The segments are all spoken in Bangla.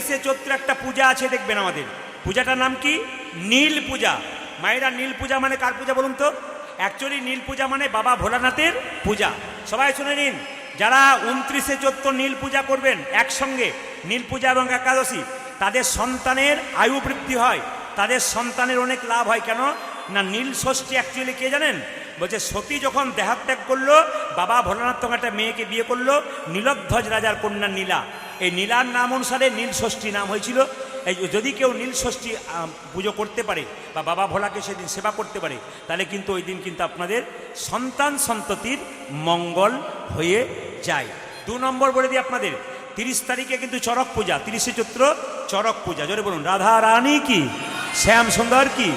29শে চৈত্র একটা পূজা আছে দেখবেন আমাদের, পূজাটার নাম কি? নীল পূজা। মায়েরা, নীল পূজা মানে কার পূজা বলুন তো? অ্যাকচুয়ালি নীল পূজা মানে বাবা ভোলানাথের পূজা। সবাই শুনে নিন, যারা 29শে চৈত্র নীল পূজা করবেন একসঙ্গে, নীল পূজা এবং একাদশী, তাদের সন্তানের আয়ু বৃদ্ধি হয়, তাদের সন্তানের অনেক লাভ হয়। কেন না, নীল ষষ্ঠী অ্যাকচুয়ালি কে জানেন? বলছে সতী যখন দেহাত্যাগ করলো, বাবা ভোলানাথ তখন একটা মেয়েকে বিয়ে করলো, নীলধ্বজ রাজার কন্যা নীলা। এই নীলার নাম অনুসারে নীল ষষ্ঠী নাম হয়েছিল। এই যদি কেউ নীল ষষ্ঠী পুজো করতে পারে বা বাবা ভোলাকে সেদিন সেবা করতে পারে, তাহলে কিন্তু ওই দিন কিন্তু আপনাদের সন্তান সন্ততির মঙ্গল হয়ে যায়। 2 নম্বর বলে দিই আপনাদের, 30 তারিখে কিন্তু চরক পূজা, 30শে চৈত্র চরক পূজা। জোরে বলুন, রাধা রানী কি, শ্যাম সুন্দর কি,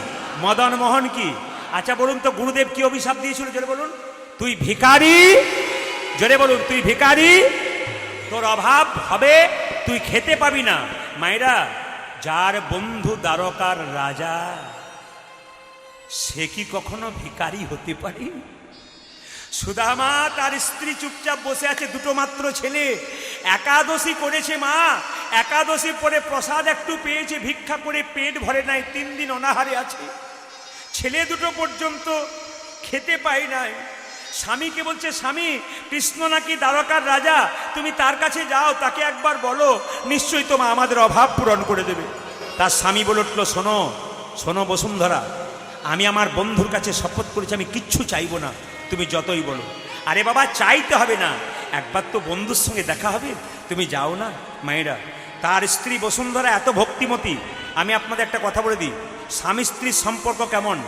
মদন মোহন কি? আচ্ছা বলুন তো, গুরুদেব কি অভিশাপ দিয়েছিল? জোরে বলুন, তুই ভিখারি। জোরে বলুন, তুই ভিখারি, তোর অভাব হবে, তুই খেতে পাবি না। মায়েরা, যার বন্ধু দ্বারকার রাজা, সে কি কখনো ভিখারি হতে পারে? সুদামা তার স্ত্রী চুপচাপ বসে আছে, 2টো মাত্র ছেলে, একাদশী করেছে মা, একাদশী পরে প্রসাদ একটু পেয়েছে, ভিক্ষা করে পেট ভরে নাই, 3 দিন অনাহারে আছে, ছেলে 2টো পর্যন্ত খেতে পায় নাই। স্বামীকে বলছে, স্বামী, কৃষ্ণ নাকি দ্বারকার রাজা, তুমি তার কাছে যাও, তাকে একবার বলো, নিশ্চয়ই তোমা আমাদের অভাব পূরণ করে দেবে। তার স্বামী বলে উঠল, শোনো শোনো বসুন্ধরা, আমি আমার বন্ধুর কাছে শপথ করেছি আমি কিচ্ছু চাইবো না, তুমি যতই বলো। আরে বাবা, চাইতে হবে না, একবার তো বন্ধুর সঙ্গে দেখা হবে, তুমি যাও না। মায়েরা, তার স্ত্রী বসুন্ধরা এত ভক্তিমতী। আমি আপনাদের একটা কথা বলে দিই, স্বামী স্ত্রীর সম্পর্ক কেমন।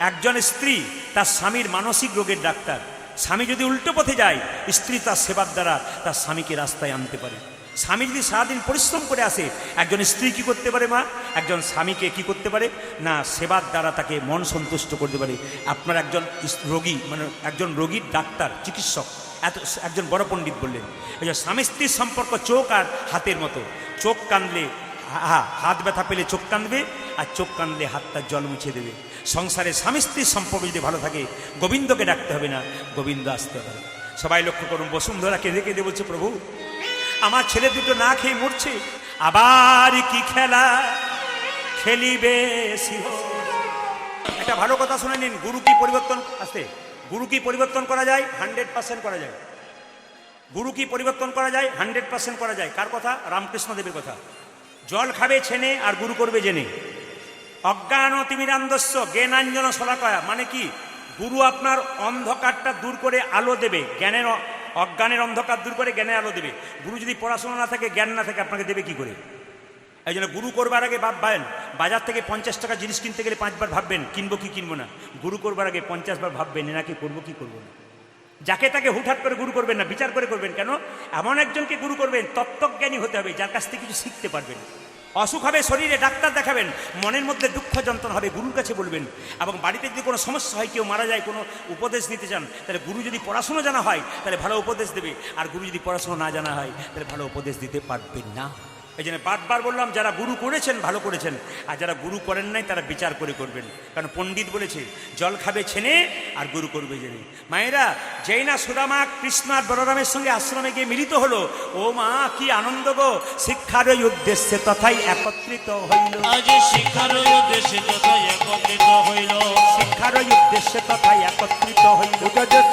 একজন স্ত্রী তার স্বামীর মানসিক রোগের ডাক্তার। স্বামী যদি উল্টো পথে যায়, স্ত্রী তার সেবার দ্বারা তার স্বামীকে রাস্তায় আনতে পারে। স্বামী যদি সারাদিন পরিশ্রম করে আসে, একজন স্ত্রী কি করতে পারে মা? একজন স্বামীকে কি করতে পারে না, সেবার দ্বারা তাকে মন সন্তুষ্ট করতে পারে। আপনার একজন রোগী, মানে একজন রোগীর ডাক্তার, চিকিৎসক, একজন বড় পণ্ডিত বললেন, এই যে স্বামী স্ত্রীর সম্পর্ক চোখ আর হাতের মতো। চোখ কাঁদলে, হাত ব্যথা পেলে চোখ কাঁদবে, আর চোখ কাঁদলে হাতটা জল মুছে দেবে। সংসারে স্বামী স্ত্রীর সম্পর্ক যদি ভালো থাকে, গোবিন্দকে ডাকতে হবে না, গোবিন্দ আসতে হবে। সবাই লক্ষ্য করুন, বসুন্ধরা কেঁদে কেঁদে বলছে, প্রভু আমার ছেলে 2টো না খেয়ে মরছে, আবার কি খেলা খেলিবে শিব। একটা ভালো কথা শুনে নিন, গুরু কি পরিবর্তন আসতে, গুরু কি পরিবর্তন করা যায়? 100% করা যায়। গুরু কি পরিবর্তন করা যায়? 100% করা যায়। কার কথা? রামকৃষ্ণ দেবের কথা। জল খাবে ছেনে আর গুরু করবে জেনে। অজ্ঞান তিমিরান্ধস্য জ্ঞানাঞ্জন শলাকায়া, মানে কি? গুরু আপনার অন্ধকারটা দূর করে আলো দেবে, জ্ঞানের অজ্ঞানের অন্ধকার দূর করে জ্ঞানের আলো দেবে। গুরু যদি পড়াশোনা না থাকে, জ্ঞান না থাকে, আপনাকে দেবে কি করে? এই জন্য গুরু করবার আগে ভাববেন, বাজার থেকে 50 টাকা জিনিস কিনতে গেলে 5 বার ভাববেন কিনবো কি কিনবো না। গুরু করবার আগে 50 বার ভাববেন এনাকে করবো কি করবো না। যাকে তাকে হুটহাট করে গুরু করবেন না, বিচার করে করবেন। কেন? এমন একজনকে গুরু করবেন, তত্ত্বজ্ঞানী হতে হবে, যার কাছ থেকে কিছু শিখতে পারবেন। অসুখ হবে শরীরে, ডাক্তার দেখাবেন, মনের মধ্যে দুঃখ যন্ত্রণা হবে, গুরুর কাছে বলবেন। এবং বাড়িতে যদি কোনো সমস্যা হয়, কেউ মারা যায়, কোনো উপদেশ নিতে চান, তাহলে গুরু যদি পড়াশোনা জানা হয় তাহলে ভালো উপদেশ দেবে, আর গুরু যদি পড়াশোনা না জানা হয় তাহলে ভালো উপদেশ দিতে পারবেন না। এই জন্য বারবার বললাম, যারা গুরু করেছেন ভালো করেছেন, আর যারা গুরু করেন নাই তারা বিচার করে করবেন। কারণ পণ্ডিত বলেছে, জল খাবে ছেনে আর গুরু করবে জেনে। মায়েরা, যেই না সুদামা কৃষ্ণ আর বলরামের সঙ্গে আশ্রমে গিয়ে মিলিত হলো, ও মা কি আনন্দ গো! শিক্ষার উদ্দেশ্যে তথাই একত্রিত হইল, আজ শিক্ষার উদ্দেশ্যে তথাই একত্রিত হইল, শিক্ষার উদ্দেশ্যে তথাই একত্রিত হইল,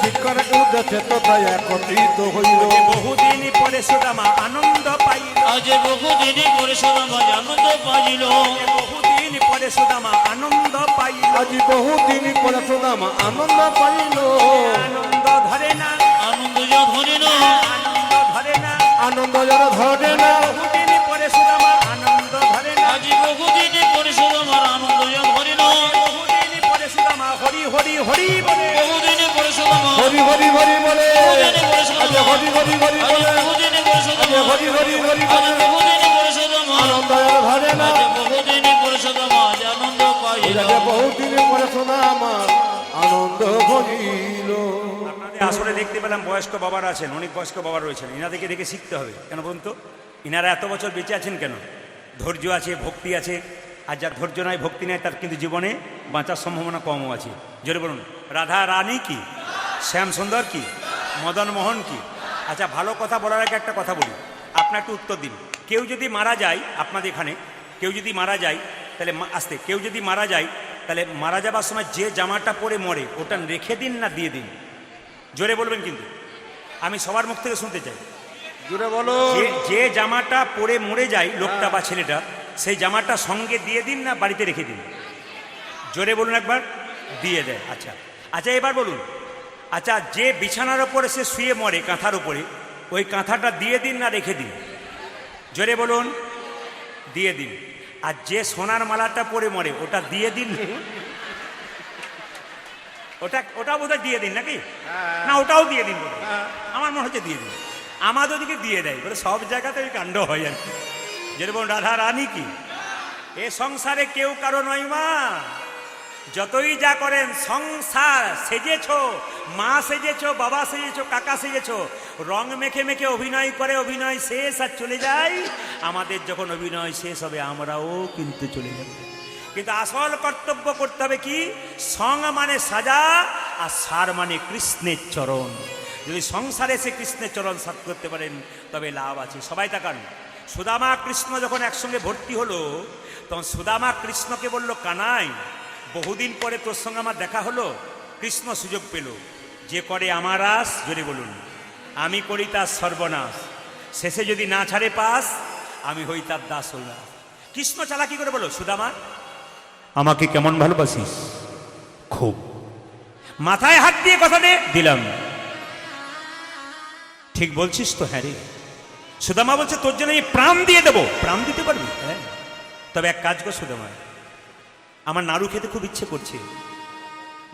শিক্ষার উদ্দেশ্যে তথাই একত্রিত হইল। বহুদিন পরে সুদামা আনন্দ পাইল, আজ বহুদিন পরে সুদামা আনন্দ পাইল, বহুদিন পরে সুদামা আনন্দ পাইল, আজ বহুদিন পরে সুদামা আনন্দ পাইল। আনন্দ ধরে না, আনন্দ যা ধরে না, আনন্দ ধরে না, আনন্দ যার ধরে না, বহুদিন পরে সুদামা আনন্দ ধরে না, আজ বহুদিন পরে সুদামার আনন্দ যা ধরে না, বহুদিন পরে সুদামা হরি হরি হরি বলে, বহুদিন পরে সুদামা হরি হরি হরি বলে, বহুদিন পরে আজ সুদামা হরি হরি হরি আজ বলে, বহুদিন পরে আজ সুদামা হরি হরি হরি আজ বলে, বহুদিন পরে সুদামা আনন্দ যার ধরে না, আজ বহুদিন পরে সুদামা আজ আনন্দ পাইল। আজ বহুদিন পরে সুদামা আনন্দ ভরিল। আপনাদের আসলে দেখতে পেলাম বয়স্ক বাবারা আছেন, অনেক বয়স্ক বাবা রয়েছেন, এনাদেরকে দেখে শিখতে হবে। কেন বলুন তো? ইনারা এত বছর বেঁচে আছেন কেন? ধৈর্য আছে, ভক্তি আছে। আর যার ধৈর্য নাই, ভক্তি নাই, তার কিন্তু জীবনে বাঁচার সম্ভাবনা কমও আছে। জোরে বলুন, রাধা রানী কি, শ্যাম সুন্দর কি, মদন মোহন কি? আচ্ছা, ভালো কথা বলার আগে একটা কথা বলি, আপনার একটু উত্তর দিন। কেউ যদি মারা যায় আপনাদের এখানে, কেউ যদি মারা যায় তাহলে কেউ যদি মারা যায় তাহলে মারা যাবার সময় যে জামাটা পরে মরে ওটা রেখে দিন না দিয়ে দিন? জোরে বলবেন কিন্তু, আমি সবার মুখ থেকে শুনতে চাই। জুড়ে বলো। যে জামাটা পরে মরে যায় লোকটা বা ছেলেটা, সেই জামাটা সঙ্গে দিয়ে দিন না বাড়িতে রেখে দিন? জোরে বলুন একবার। দিয়ে দেয়। আচ্ছা আচ্ছা, এবার বলুন, আচ্ছা যে বিছানার ওপরে সে শুয়ে মরে কাঁথার উপরে, ওই কাঁথাটা দিয়ে দিন না রেখে দিন? জোরে বলুন। দিয়ে দিন। আর যে সোনার মালাটা পরে মরে ওটা দিয়ে দিন? ওটা বোধহয় দিয়ে দিন নাকি? না ওটাও দিয়ে দিন বোধহয়। আমার মনে হচ্ছে দিয়ে দিন। আমাদের ওদিকে দিয়ে দেয়, বলে সব জায়গাতে ওই কাণ্ড হয় আর কি। যেরকম রাধা রানী কি এ সংসারে কেউ কারো নয় মা, যতই যা করেন সংসার সেজেছ, মা সেজেছ, বাবা সেজেছ, কাকা সেজেছ, রং মেখে মেখে অভিনয় করে অভিনয় শেষ আর চলে যায়। আমাদের যখন অভিনয় শেষ হবে আমরাও কিন্তু চলে যাব। কিন্তু আসল কর্তব্য করতে হবে কি? সং মানে সাজা আর সার মানে কৃষ্ণের চরণ। যদি সংসারে সে কৃষ্ণের চরণ সাত করতে পারেন তবে লাভ আছে। সবাই তাকান, সুদামা কৃষ্ণ যখন একসঙ্গে ভর্তি হলো তখন সুদামা কৃষ্ণকে বলল, কানাই বহুদিন পরে তোর সঙ্গে আমার দেখা হলো। কৃষ্ণ সুযোগ পেল, যে করে আমার আস, জোরে বলুন, আমি করি তার সর্বনাশ, শেষে যদি না ছাড়ে পাস, আমি হই তার দাস হইলাম। কৃষ্ণ চালাকি করে বলো, সুদামা আমাকে কেমন ভালোবাসিস? খুব। মাথায় হাত দিয়ে কথা দে, দিলাম। ঠিক বলছিস তো? হ্যাঁ রে। সুদামা বলছে, তোর জন্য আমি প্রাণ দিয়ে দেবো। প্রাণ দিতে পারবি? হ্যাঁ। তবে এক কাজ কর সুদামা, আমার নাড়ু খেতে খুব ইচ্ছে করছে।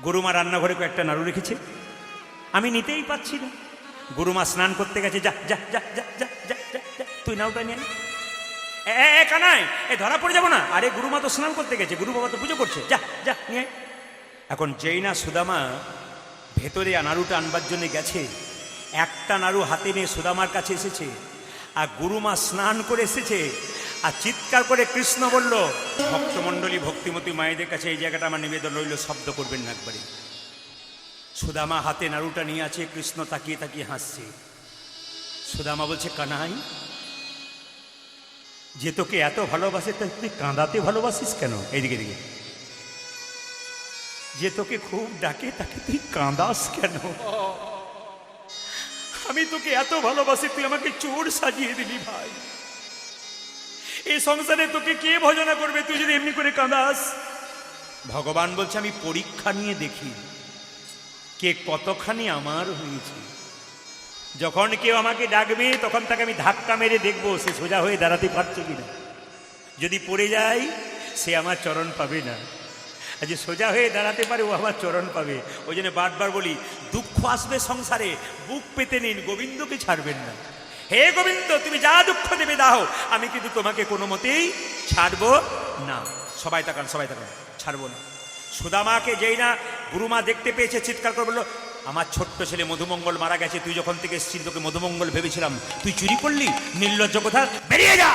গরুমা রান্নাঘরে কয়েকটা নাড়ু রেখেছে, আমি নিতেই পারছি না। গরুমা স্নান করতে গেছে, যা যা যা যা যা যা যা যা, তুই নাড়ুটা নিয়ে এ কানাই, এ ধরা পড়ে যাবো না। আরে গুরুমা তো স্নান করতে গেছে, গুরু বাবা তো পুজো করছে, যা যা নিয়ে। এখন যেই না সুদামা ভেতরে নাড়ুটা আনবার জন্য গেছে, একটা নাড়ু হাতে নিয়ে সুদামার কাছে এসেছে, আর গুরুমা স্নান করে এসেছে, আর চিৎকার করে কৃষ্ণ বলল, ভক্তমণ্ডলী ভক্তিমতী মায়েদের কাছে এই জায়গাটা আমার নিবেদন রইল, শব্দ করবেন না একবারে। সুদামা হাতে নাড়ুটা নিয়ে আছে, কৃষ্ণ তাকিয়ে তাকিয়ে হাসছে। সুদামা বলছে, কানাই যে তোকে এত ভালোবাসে তুই কাঁদাতে ভালোবাসিস কেন? এইদিকে দিকে, যে তোকে খুব ডাকে তাকে তুই কাঁদাস কেন? আমি তোকে এত ভালোবাসি, তুই আমাকে চোর সাজিয়ে দিলি ভাই। এই সংসারে তোকে কে ভজনা করবে তুই যদি এমনি করে কাঁদাস? ভগবান বলছে, আমি পরীক্ষা নিয়ে দেখি কে কতখানি আমার হয়েছে। যখন কেউ আমাকে ডাকবে তখন তাকে আমি ধাক্কা মেরে দেখবো সে সোজা হয়ে দাঁড়াতে পারছে কিনা। যদি পড়ে যায় সে আমার চরণ পাবে না, আর যে সোজা হয়ে দাঁড়াতে পারে ও আমার চরণ পাবে। ওই জন্য বারবার বলি, দুঃখ আসবে সংসারে, বুক পেতে নিন, গোবিন্দকে ছাড়বেন না। হে গোবিন্দ, তুমি যা দুঃখ দেবে দাও, আমি কিন্তু তোমাকে কোনো মতেই ছাড়বো না। সবাই তাকান, সবাই তাকান, ছাড়বো না। সুদামাকে যেই না গুরুমা দেখতে পেয়েছে, চিৎকার করে বললো, আমার ছোট্ট ছেলে মধুমঙ্গল মারা গেছে, তুই যখন থেকে এসেছিস তোকে মধুমঙ্গল ভেবেছিলাম, তুই চুরি করলি, নির্লজ্জ কথা, বেরিয়ে যা,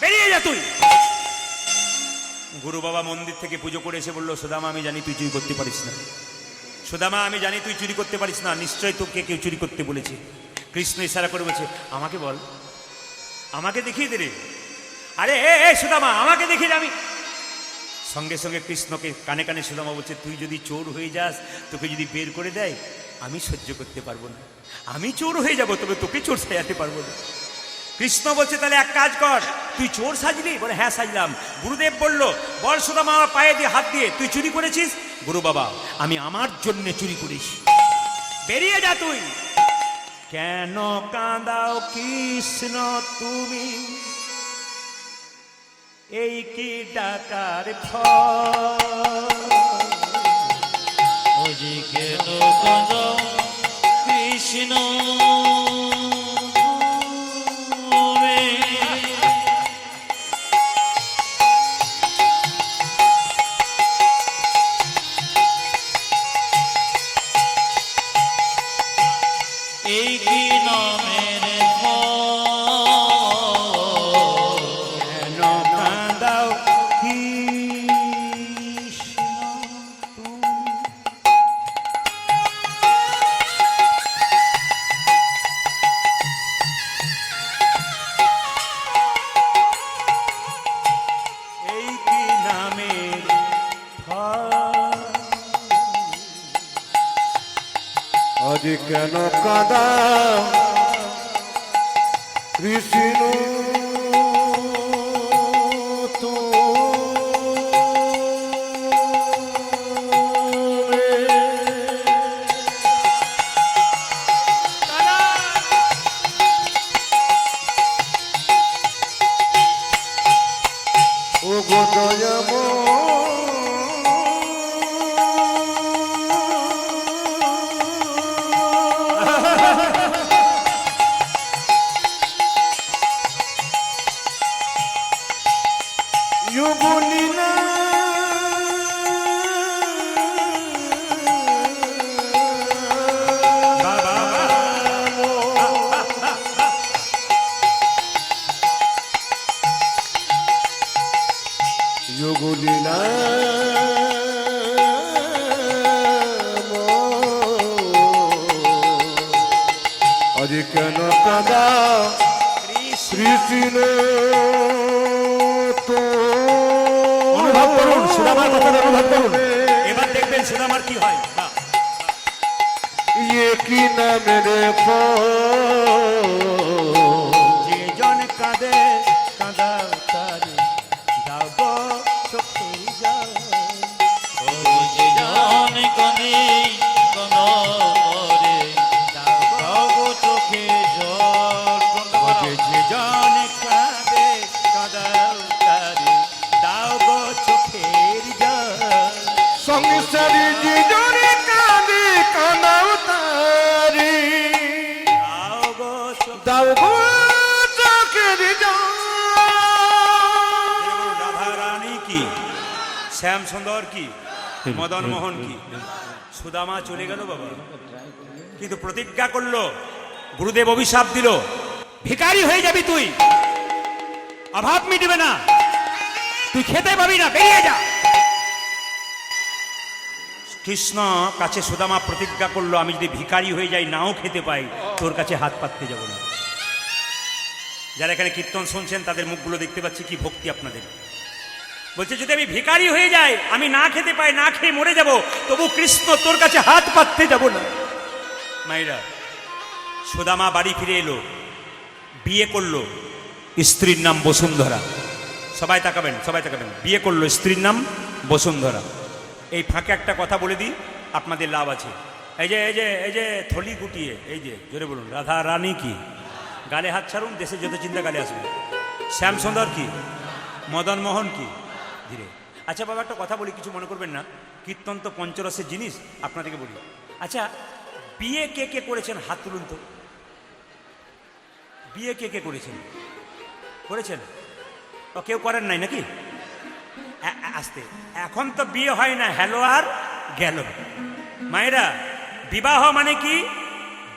বেরিয়ে যা তুই। গুরু বাবা মন্দির থেকে পুজো করে এসে বললো, সুদামা আমি জানি তুই চুরি করতে পারিস না, সুদামা আমি জানি তুই চুরি করতে পারিস না, নিশ্চয়ই তোকে কেউ চুরি করতে বলেছে। কৃষ্ণ ইশারা করে বলছে, আমাকে বল, আমাকে দেখিয়ে দে রে। আরে এ সুদামা, আমাকে দেখিয়ে দে। আমি সঙ্গে সঙ্গে কৃষ্ণকে কানে কানে সুদামা বলছে, তুই যদি চোর হয়ে যাস, তোকে যদি বের করে দেয়, আমি সহ্য করতে পারবো না। আমি চোর হয়ে যাব, তবে তোকে চোর সাজাতে পারবো না। কৃষ্ণ বলছে, তাহলে এক কাজ কর, তুই চোর সাজলি? বলে, হ্যাঁ সাজলাম। গুরুদেব বলল, বল সুদামা আমার পায়ে দিয়ে হাত দিয়ে, তুই চুরি করেছিস? গুরু বাবা, আমি আমার জন্য চুরি করেছি, বেরিয়ে যা তুই। কেন কাঁদাও কৃষ্ণ তুমি, এই কি ডাকার ফল? ওজি কেন কাঁদাও কৃষ্ণ রে, এই কি নামের ফল? কেন কাঁদাও কৃষ্ণ তুমি? আজি কেন কাদা কৃষ্ণ ও গো দয়াম বলিলা যোগলীলা আজি কেন কাদা কৃষ্ণ তো অনুভব করুন সুদামার কথাটা অনুভব করুন, এবার দেখবেন সুদামার কি হয়। বাহ। ইয়ে কি নামের যে জন কাঁদে কাঁদাও তারে দাও গো চোখের জল। ও যে জন কাঁদে কাঁদরে দাও গো চোখে জল। যে জন কাঁদে কাঁদাও তারে দাও গো চোখের জল। সংসারী জীবনে কাঁদে কানাও তারি দাও গো দাও গো চোখের জল। রাধা রানী কি, শ্যাম সুন্দর কি, মদন মোহন কি, সুদামা চলে গেল বাবা, কিন্তু প্রতিজ্ঞা করলো, গুরুদেব অভিশাপ দিল, ভিখারি হয়ে যাবি তুই, অভাব মিটবে না, তুই খেতে পাবি না, বেরিয়ে যা। কৃষ্ণ কাছে সুদামা প্রতিজ্ঞা করলো, আমি যদি ভিখারি হয়ে যাই, নাও খেতে পাই, তোর কাছে হাত পাততে যাব না। যারা এখানে কীর্তন শুনছেন তাদের মুখগুলো দেখতে পাচ্ছি, কি ভক্তি আপনাদের। বলছে যদি আমি ভিখারি হয়ে যাই, আমি না খেতে পাই, না খেয়ে মরে যাব, তবু কৃষ্ণ তোর কাছে হাত পাততে যাব না। মাইরা, সুদামা বাড়ি ফিরে এলো, বিয়ে করলো, স্ত্রীর নাম বসুন্ধরা। সবাই তাকাবেন, সবাই তাকাবেন, বিয়ে করলো, স্ত্রীর নাম বসুন্ধরা। এই ফাঁকে একটা কথা বলে দিই, আপনাদের লাভ আছে। এই যে এই যে এই যে থলি গুটিয়ে, এই যে জোরে বলুন, রাধা রানী কি, গালে হাত ছাড়ুন, দেশের যত চিন্তা গালে আসবে। শ্যাম সুন্দর কি, মদন মোহন কি, ধীরে। আচ্ছা বাবা, একটা কথা বলি, কিছু মনে করবেন না, কীর্তন তো পঞ্চরসের জিনিস, আপনাদেরকে বলি। আচ্ছা, বিয়ে কে কে করেছেন হাত তুলুন তো। বিয়ে কে কে করেছেন? করেছেন? ও কেউ করেন নাই নাকি? আসতে, এখন তো বিয়ে হয় না, হ্যালো আর গেল। মায়েরা, বিবাহ মানে কি?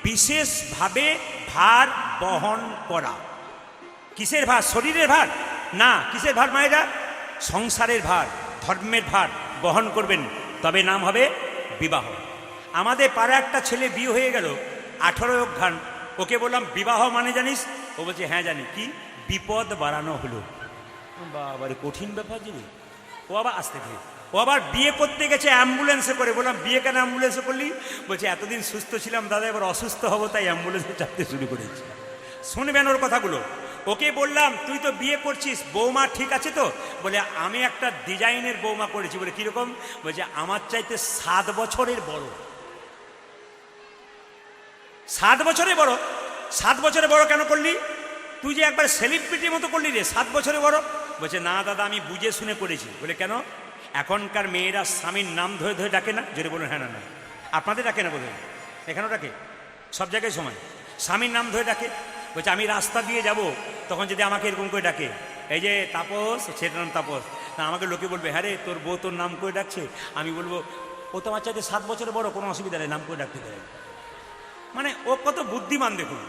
বিশেষভাবে ভার বহন করা। কিসের ভার? শরীরের ভার না, কিসের ভার মায়েরা? সংসারের ভার, ধর্মের ভার বহন করবেন, তবে নাম হবে বিবাহ। আমাদের পাড়া একটা ছেলে বিয়ে হয়ে গেল, 18 অঘ্রান। ওকে বললাম বিবাহ মানে জানিস? ও বলছে হ্যাঁ জানি। কি? বিপদ বাড়ানো হলো। বাবারে, কঠিন ব্যাপার জিনিস। ও আবার আসতে থাকে, ও আবার বিয়ে করতে গেছে অ্যাম্বুলেন্সে করে। বললাম বিয়ে কেন অ্যাম্বুলেন্সে করলি? বলছে এতদিন সুস্থ ছিলাম দাদা, এবার অসুস্থ হবো, তাই অ্যাম্বুলেন্সে চাপতে শুরু করেছি। শুনবেন ওর কথাগুলো। ওকে বললাম তুই তো বিয়ে করছিস, বৌমা ঠিক আছে তো? বলে আমি একটা ডিজাইনের বৌমা করেছি। বলে কিরকম? বলছে আমার চাইতে 7 বছরের বড়। 7 বছরের বড়? 7 বছরের বড় কেন করলি? তুই যে একবার সেলিব্রিটির মতো করলি রে, 7 বছরের বড়। বলছে না দাদা, আমি বুঝে শুনে করেছি। বলে কেন? এখনকার মেয়েরা স্বামীর নাম ধরে ধরে ডাকে না? যদি বলুন হ্যাঁ। না না, আপনাদের ডাকে না বোধ হয়, এখানেও ডাকে, সব জায়গায় সমান, স্বামীর নাম ধরে ডাকে। বলছে আমি রাস্তা দিয়ে যাব, তখন যদি আমাকে এরকম করে ডাকে, এই যে তাপস, সেটার নাম তাপস, তা আমাকে লোকে বলবে হ্যাঁ রে তোর বউ তোর নাম করে ডাকছে। আমি বলবো ও তো আমার চাইতে 7 বছরের বড়, কোনো অসুবিধা নেই, নাম করে ডাকতে পারে। মানে ও কত বুদ্ধিমান দেখুন।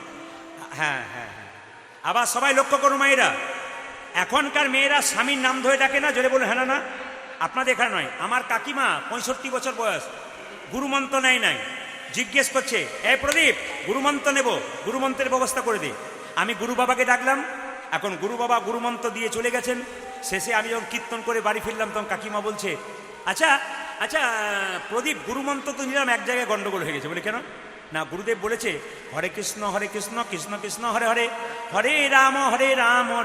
হ্যাঁ হ্যাঁ হ্যাঁ। আবার সবাই লক্ষ্য করুন মায়েরা, এখনকার মেয়েরা স্বামীর নাম ধরে ডাকে না? জোরে বলুন হ্যাঁ না। আপনাদের এখানে নয়, আমার কাকিমা 65 বছর বয়স, গুরুমন্ত্র নেয় নাই। জিজ্ঞেস করছে এই প্রদীপ, গুরুমন্ত্র নেব, গুরুমন্ত্রের ব্যবস্থা করে দে। আমি গুরু বাবাকে ডাকলাম, এখন গুরু বাবা গুরুমন্ত্র দিয়ে চলে গেছেন। শেষে আমি যখন কীর্তন করে বাড়ি ফিরলাম, তখন কাকিমা বলছে আচ্ছা আচ্ছা প্রদীপ, গুরুমন্ত্র তো নিলাম, এক জায়গায় গন্ডগোল হয়ে গেছে। বলে কেন? না, গুরুদেব বলেছে হরে কৃষ্ণ কৃষ্ণ কৃষ্ণ হরে হরে, হরে রাম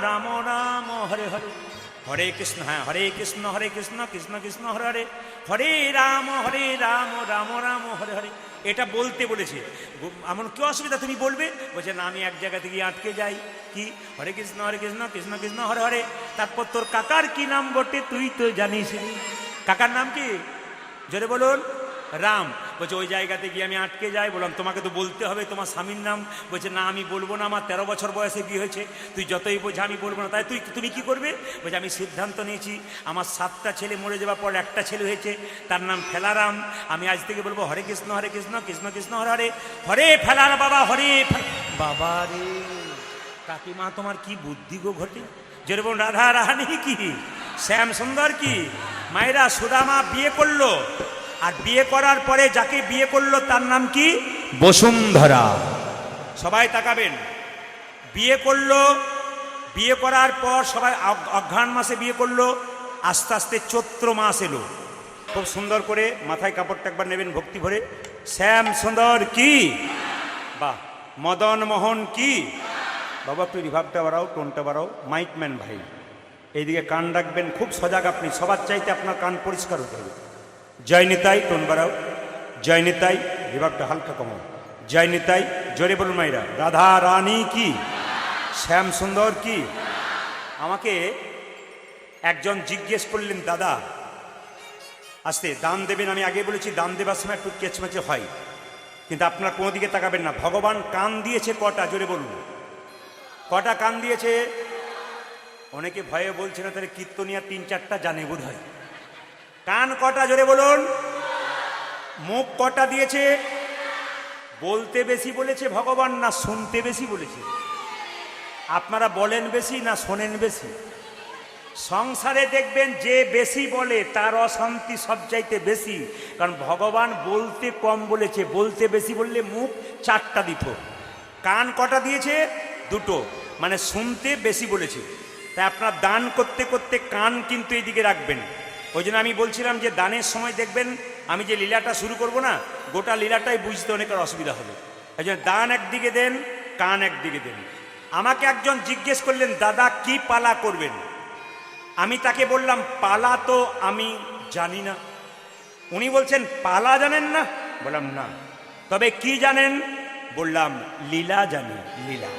রাম রাম হরে হরে, হরে কৃষ্ণ, হ্যাঁ হরে কৃষ্ণ কৃষ্ণ কৃষ্ণ হরে হরে, হরে রাম রাম রাম হরে হরে। এটা বলতে বলেছে। এমন কি অসুবিধা, তুমি বলবে? বলছে না, আমি এক জায়গা থেকে আটকে যাই। কি? হরে কৃষ্ণ কৃষ্ণ কৃষ্ণ হরে হরে। তারপর তোর কাকার কি নাম বটে তুই তো জানিস? কাকার নাম কি? জোরে বলুন। রাম। বলছে ওই জায়গাতে গিয়ে আমি আটকে যাই। বললাম তোমাকে তো বলতে হবে তোমার স্বামীর নাম। বলছে না, আমি বলবো না, আমার 13 বছর বয়সে বিয়ে হয়েছে, তুই যতই বোঝা আমি বলবো না। তাই তুমি কি করবে? বলছে আমি সিদ্ধান্ত নিয়েছি, আমার 7টা ছেলে মরে যাওয়ার পর একটা ছেলে হয়েছে, তার নাম ফেলারাম। আমি আজ থেকে বলবো হরে কৃষ্ণ কৃষ্ণ কৃষ্ণ হরে হরে, হরে ফেলার বাবা হরে বাবা রে। কাকিমা তোমার কি বুদ্ধি গো ঘটে। যেরকম রাধা রানী কি, শ্যাম সুন্দর কি, মায়েরা সুদামা বিয়ে করলো, আর বিয়ে করার পরে যাকে বিয়ে করলো তার নাম কি? বসুন্ধরা। সবাই তাকাবেন। বিয়ে করলো, বিয়ে করার পর সবাই অঘ্রাণ মাসে বিয়ে করলো, আস্তে আস্তে চৈত্র মাস এলো। খুব সুন্দর করে মাথায় কাপড়টা একবার নেবেন ভক্তি ভরে। শ্যাম সুন্দর কি, বাহ, মদন মোহন কি। বাবা একটু রিভাবটা বাড়াও, টোনটা বাড়াও। মাইকম্যান ভাই এইদিকে কান রাখবেন, খুব সজাগ আপনি, সবার চাইতে আপনার কান পরিষ্কার হতে হবে। জয় নিতাই, টোন বাড়াও। জয় নিতাই, রিভাবটা হালকা কমাও। জয় নিতাই, জোরে বলুন মাইরা। রাধা রানী কি, শ্যাম সুন্দর কি। আমাকে একজন জিজ্ঞেস করলেন, দাদা আস্তে, দান দেবেন। আমি আগে বলেছি দান দেবার সময় একটু কেচমেচে হয়, কিন্তু আপনার কোনো দিকে তাকাবেন না। ভগবান কান দিয়েছে কটা? জোরে বলুন। কটা কান দিয়েছে? অনেকে ভয়ে বলছে না, তাহলে কীর্তনিয়া 3-4টা জানে বোধ হয়। কান কটা? জোরে বলুন। মুখ কটা দিয়েছে? বলতে বেশি বলেছে ভগবান না শুনতে বেশি বলেছে? আপনারা বলেন বেশি না শোনেন বেশি? সংসারে দেখবেন যে বেশি বলে তার অশান্তি সবচাইতে বেশি, কারণ ভগবান বলতে কম বলেছে, বলতে বেশি বললে মুখ 4টা দিত। কান কটা দিয়েছে? 2টো, মানে শুনতে বেশি বলেছে। তাই আপনার দান করতে করতে কান কিন্তু এইদিকে রাখবেন। ওই জন্য আমি বলছিলাম যে দানের সময় দেখবেন, আমি যে লীলাটা শুরু করব না, গোটা লীলাটাই বুঝতে অনেকের অসুবিধা হবে। এই জন্য দান একদিকে দেন, কান একদিকে দেন। আমাকে একজন জিজ্ঞেস করলেন, দাদা কি পালা করবেন? আমি তাকে বললাম, পালা তো আমি জানি না। উনি বলছেন, পালা জানেন না? বললাম না। তবে কি জানেন? বললাম লীলা জানি, লীলা।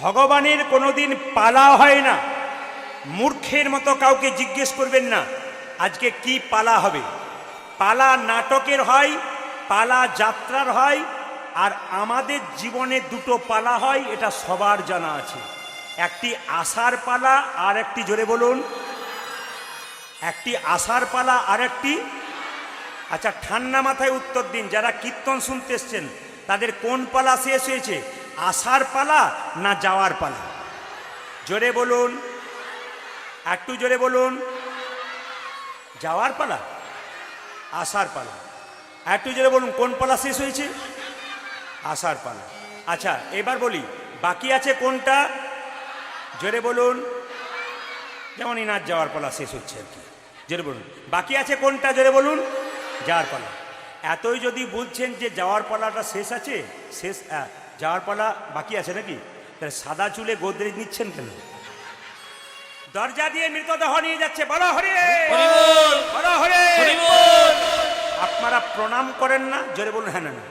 ভগবানের কোনোদিন পালা হয় না। মূর্খের মতো কাউকে জিজ্ঞেস করবেন না আজকে কি পালা হবে। পালা নাটকের হয়, পালা যাত্রার হয়, আর আমাদের জীবনে 2টো পালা হয়, এটা সবার জানা আছে। একটি আষাঢ় পালা আর একটি, জোরে বলুন, একটি আষাঢ় পালা আর একটি। আচ্ছা ঠান্ডা মাথায় উত্তর দিন, যারা কীর্তন শুনতে এসছেন তাদের কোন পালা শেষ হয়েছে? আষাঢ় পালা না যাওয়ার পালা? জোরে বলুন, একটু জোরে বলুন। যাওয়ার পালা, আষাঢ় পালা। একটু জোরে বলুন, কোন পালা শেষ হয়েছে? আষাঢ় পালা। আচ্ছা এবার বলি, বাকি আছে কোনটা? জোরে বলুন। যেমন ইনার যাওয়ার পালা শেষ হচ্ছে আর কি, জোরে বলুন। বাকি আছে কোনটা? জোরে বলুন। যাওয়ার পালা। এতই যদি বুঝছেন যে যাওয়ার পালাটা শেষ আছে, শেষ, যাওয়ার পালা বাকি আছে নাকি, তাহলে সাদা চুলে গোদরেজ নিচ্ছেন কেন? দরজা দিয়ে মৃতদেহ নিয়ে যাচ্ছে, বলো হরে বলো হরে। আপনারা প্রণাম করেন না? জোরে বলুন। হ্যাঁ, না না,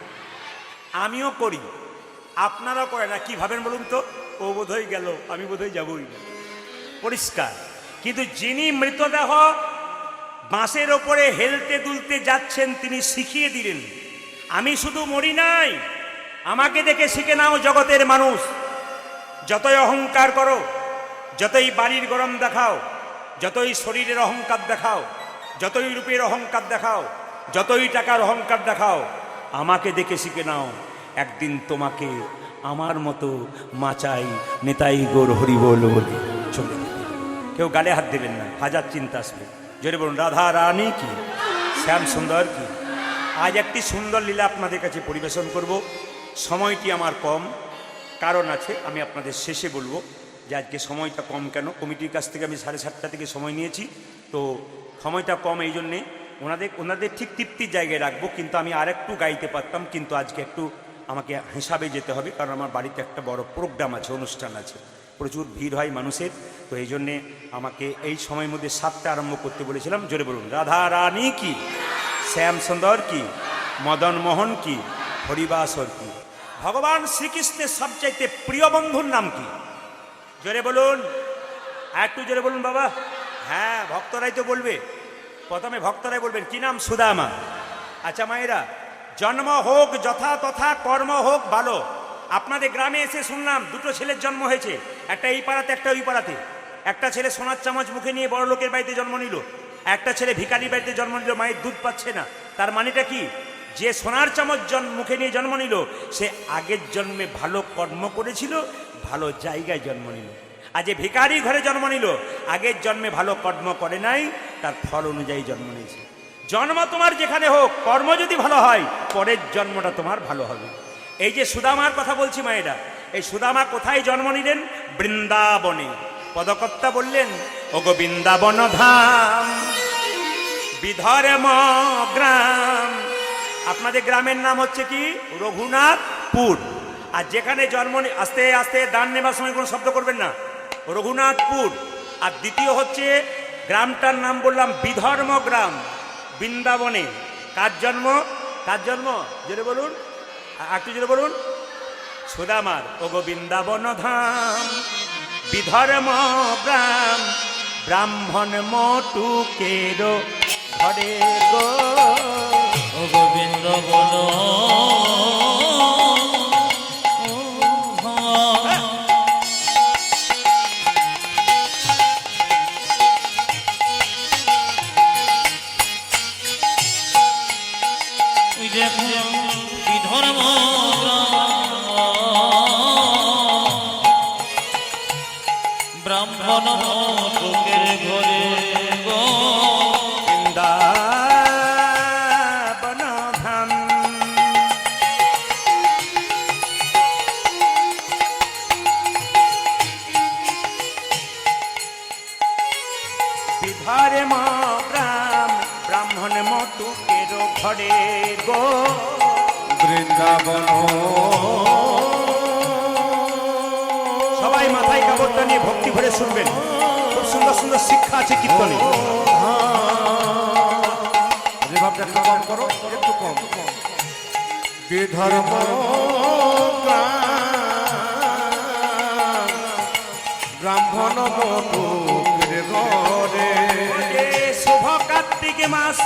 আমিও করি, আপনারাও করেন না। কি ভাবেন বলুন তো? ও বোধহয় গেল, আমি বোধহয় যাবই না, পরিষ্কার। কিন্তু যিনি মৃতদেহ বাঁশের ওপরে হেলতে দুলতে যাচ্ছেন, তিনি শিখিয়ে দিলেন, আমি শুধু মরি নাই, আমাকে দেখে শিখে নাও জগতের মানুষ। যতই অহংকার করো, যতই বাড়ির গরম দেখাও, যতই শরীরের অহংকার দেখাও, যতই রূপের অহংকার দেখাও, যতই টাকার অহংকার দেখাও, আমাকে দেখে শিখে নাও, একদিন তোমাকে আমার মতো মাচাই নেতাই গোর হরি বল বলে চলে যাবে। কেউ গালে হাত দেবেন না, হাজার চিন্তা আসবে। জোরে বলুন রাধা রানী কি, শ্যাম সুন্দর কি। আজ একটি সুন্দর লীলা আপনাদের কাছে পরিবেশন করব। সময়টি আমার কম, কারণ আছে, আমি আপনাদের শেষে বলবো যে আজকে সময়টা কম কেন। কমিটির কাছ থেকে আমি 7:30টা থেকে সময় নিয়েছি, তো সময়টা কম এই জন্যে ওনাদের ওনাদের ঠিক তৃপ্তির জায়গায় রাখবো, কিন্তু আমি আর একটু গাইতে পারতাম, কিন্তু আজকে একটু আমাকে হিসাবে যেতে হবে, কারণ আমার বাড়িতে একটা বড় প্রোগ্রাম আছে, অনুষ্ঠান আছে, প্রচুর ভিড় হয় মানুষের। তো এই জন্যে আমাকে এই সময়ের মধ্যে 7টা আরম্ভ করতে বলেছিলাম। জোরে বলুন, রাধা রানী কি, শ্যাম সুন্দর কি, মদন মোহন কি, হরিবাসর কি। ভগবান শ্রীকৃষ্ণের সবচাইতে প্রিয় বন্ধুর নাম কি? জোরে বলুন, আর একটু জোরে বলুন বাবা। হ্যাঁ, ভক্তরাই তো বলবে, প্রথমে ভক্তরাই বলবেন। কি নাম? সুদামা। আচ্ছা মায়েরা, জন্ম হোক যথা তথা, কর্ম হোক ভালো। আপনাদের গ্রামে এসে শুনলাম 2টো ছেলের জন্ম হয়েছে, একটা এই পাড়াতে একটা ওই পাড়াতে। একটা ছেলে সোনার চামচ মুখে নিয়ে বড় লোকের বাড়িতে জন্ম নিল, একটা ছেলে ভিখারির বাড়িতে জন্ম নিল, মায়ের দুধ পাচ্ছে না। তার মানেটা কি? যে সোনার চামচ মুখে নিয়ে জন্ম নিল, সে আগের জন্মে ভালো কর্ম করেছিল, ভালো জায়গায় জন্ম নিল। আর যে ভিখারি ঘরে জন্ম নিল, আগের জন্মে ভালো কর্ম করে নাই, তার ফল অনুযায়ী জন্ম নিয়েছে। জন্ম তোমার যেখানে হোক, কর্ম যদি ভালো হয়, পরের জন্মটা তোমার ভালো হবে। এই যে সুদামার কথা বলছি মায়েরা, এই সুদামা কোথায় জন্ম নিলেন? বৃন্দাবনে। পদকর্তা বললেন, ওগো বৃন্দাবন ধাম, বিধর্ম গ্রাম। আপনাদের গ্রামের নাম হচ্ছে কি? রঘুনাথপুর। আর যেখানে জন্ম, আস্তে আস্তে দান নেবার সময় কোনো শব্দ করবেন না, রঘুনাথপুর। আর দ্বিতীয় হচ্ছে গ্রামটার নাম বললাম বিধর্ম গ্রাম, বৃন্দাবনে। কার জন্ম? কার জন্ম? জোরে বলুন, একটু জোরে বলুন। সুদামার। ওগো বৃন্দাবন ধাম, বিধর্ম গ্রাম, ব্রাহ্মণ মটুকের ঘরে গো। ও গোবিন্দ বল বিধর্ম ব্রাহ্মণ লোকের ঘরে গো। বৃন্দাবন ধাম, বিধর্ম গ্রাম, ব্রাহ্মণ মটুকের ঘরে গো। বৃন্দাবন। সবাই মাথায় কাপড়টা নিয়ে ভক্তি ভরে শুনবেন, খুব সুন্দর সুন্দর শিক্ষা আছে কীর্তনে। ভাবটা একটু কম করো, একটু কম। বিধর্ম ব্রাহ্মণ মটুকের ঘরে। শুভ কার্তিক মাস,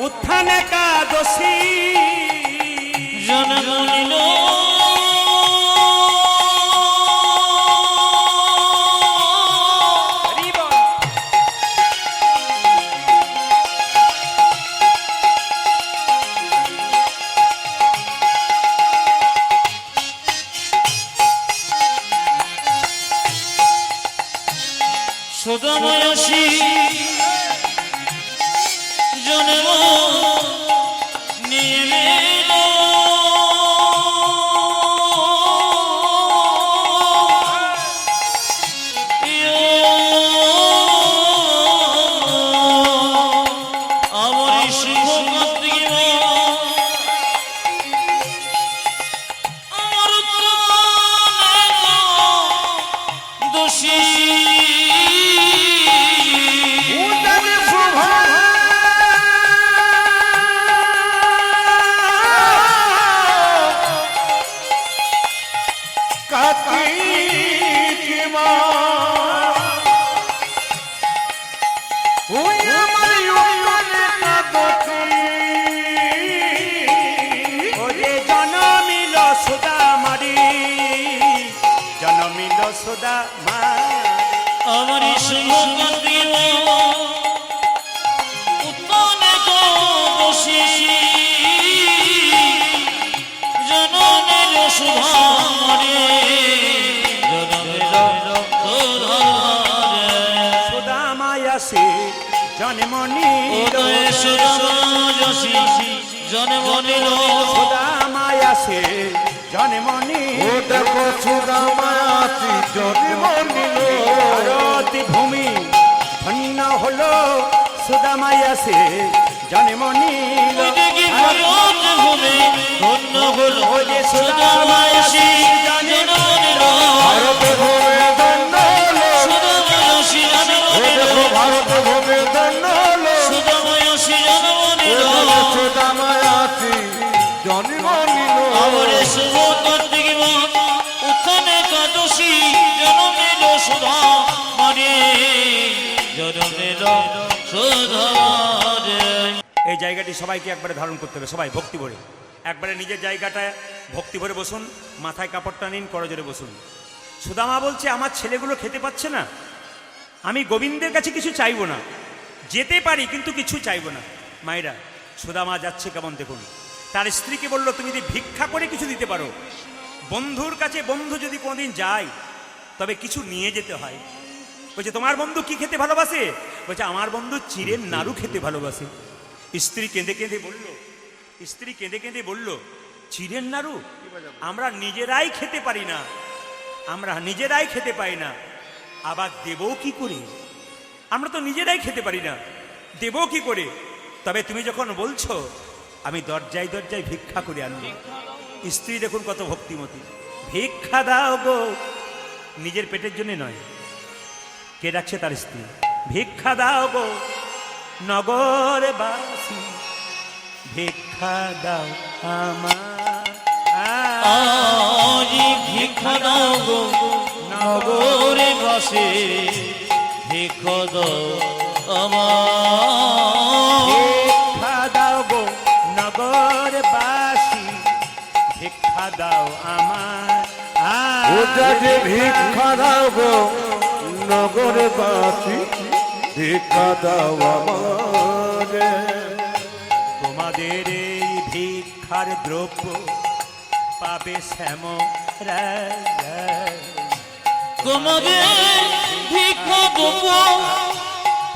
উত্থান একাদশী, জন্ম নিল সুদময়সী জন্ম নিয়ে এল। আমার শুভ কার্তিক আমার দোষী আমার শুভ কার্তিক উত্তম দোষী জনমের সুধারে সুদামায়াসে জন্ম নিল, সুদামায়াসী জন্ম নিল। সুদামায়াসে জন্ম নিল, দেখো সুদামায়াসী জন্ম নিল। ভারত ভূমি ধন্য হলো, সুদামায়াসে জন্ম নিল দেখি ভারত ভূমি ধন্য হলো ওই যে সুদামায়সী জন্ম নিল ভারত ভূমি ধন্য হলো সুদামায়সী জন্ম ওই নিল দেখো ভারত ভূমি ধন্য হলো সুদামায়সী জন্ম নিল সুদামায়াসী জন্ম নিল আমরে শুভ কার্তিক মাস উত্থান একাদশী জন্ম নিল সুধা মানে জন্ম নিল সুধা এই জায়গাটি সবাইকে একবারে ধারণ করতে হবে, সবাই ভক্তি ভরে একবারে নিজের জায়গাটায় ভক্তি ভরে বসুন, মাথায় কাপড়টা নিন, করজোরে বসুন। সুদামা বলছে আমার ছেলেগুলো খেতে পাচ্ছে না, আমি গোবিন্দের কাছে কিছু চাইবো না, যেতে পারি কিন্তু কিছু চাইবো না। মায়েরা, সুদামা যাচ্ছে কেমন দেখুন। তার স্ত্রীকে বলল তুমি যদি ভিক্ষা করে কিছু দিতে পারো, বন্ধুর কাছে বন্ধু যদি কোনোদিন যায় তবে কিছু নিয়ে যেতে হয়। বলছে তোমার বন্ধু কি খেতে ভালোবাসে? বলছে আমার বন্ধু চিড়ের নাড়ু খেতে ভালোবাসে। স্ত্রী কেঁদে কেঁদে বলল চিড়ের নাড়ু আমরা নিজেরাই খেতে পারি না, আমরা নিজেরাই খেতে পাই না, আবার দেবও কি করে? আমরা তো নিজেরাই খেতে পারি না, দেবও কি করে? তবে তুমি যখন বলছো আমি দরজায় দরজায় ভিক্ষা করে আনবো। স্ত্রী দেখুন কত ভক্তিমতী, ভিক্ষা দাও গো, নিজের পেটের জন্য নয়, কে ডাকছে? তার স্ত্রী। ভিক্ষা দাও গো নগরবাসী, ভিক্ষা দাও আমার, আজি ভিক্ষা দাও গো নগরে বসে ভিক্ষা দাও আমার ভিক্ষা দাও গো নগরবাসী, ভিক্ষা দাও আমার। ওটা যে ভিক্ষা দাও গো নগরবাসী, ভিক্ষা দাও আমারে। তোমাদের এই ভিক্ষার দ্রব্য পাবে শ্যাম তোমাদের ভিক্ষা দেবো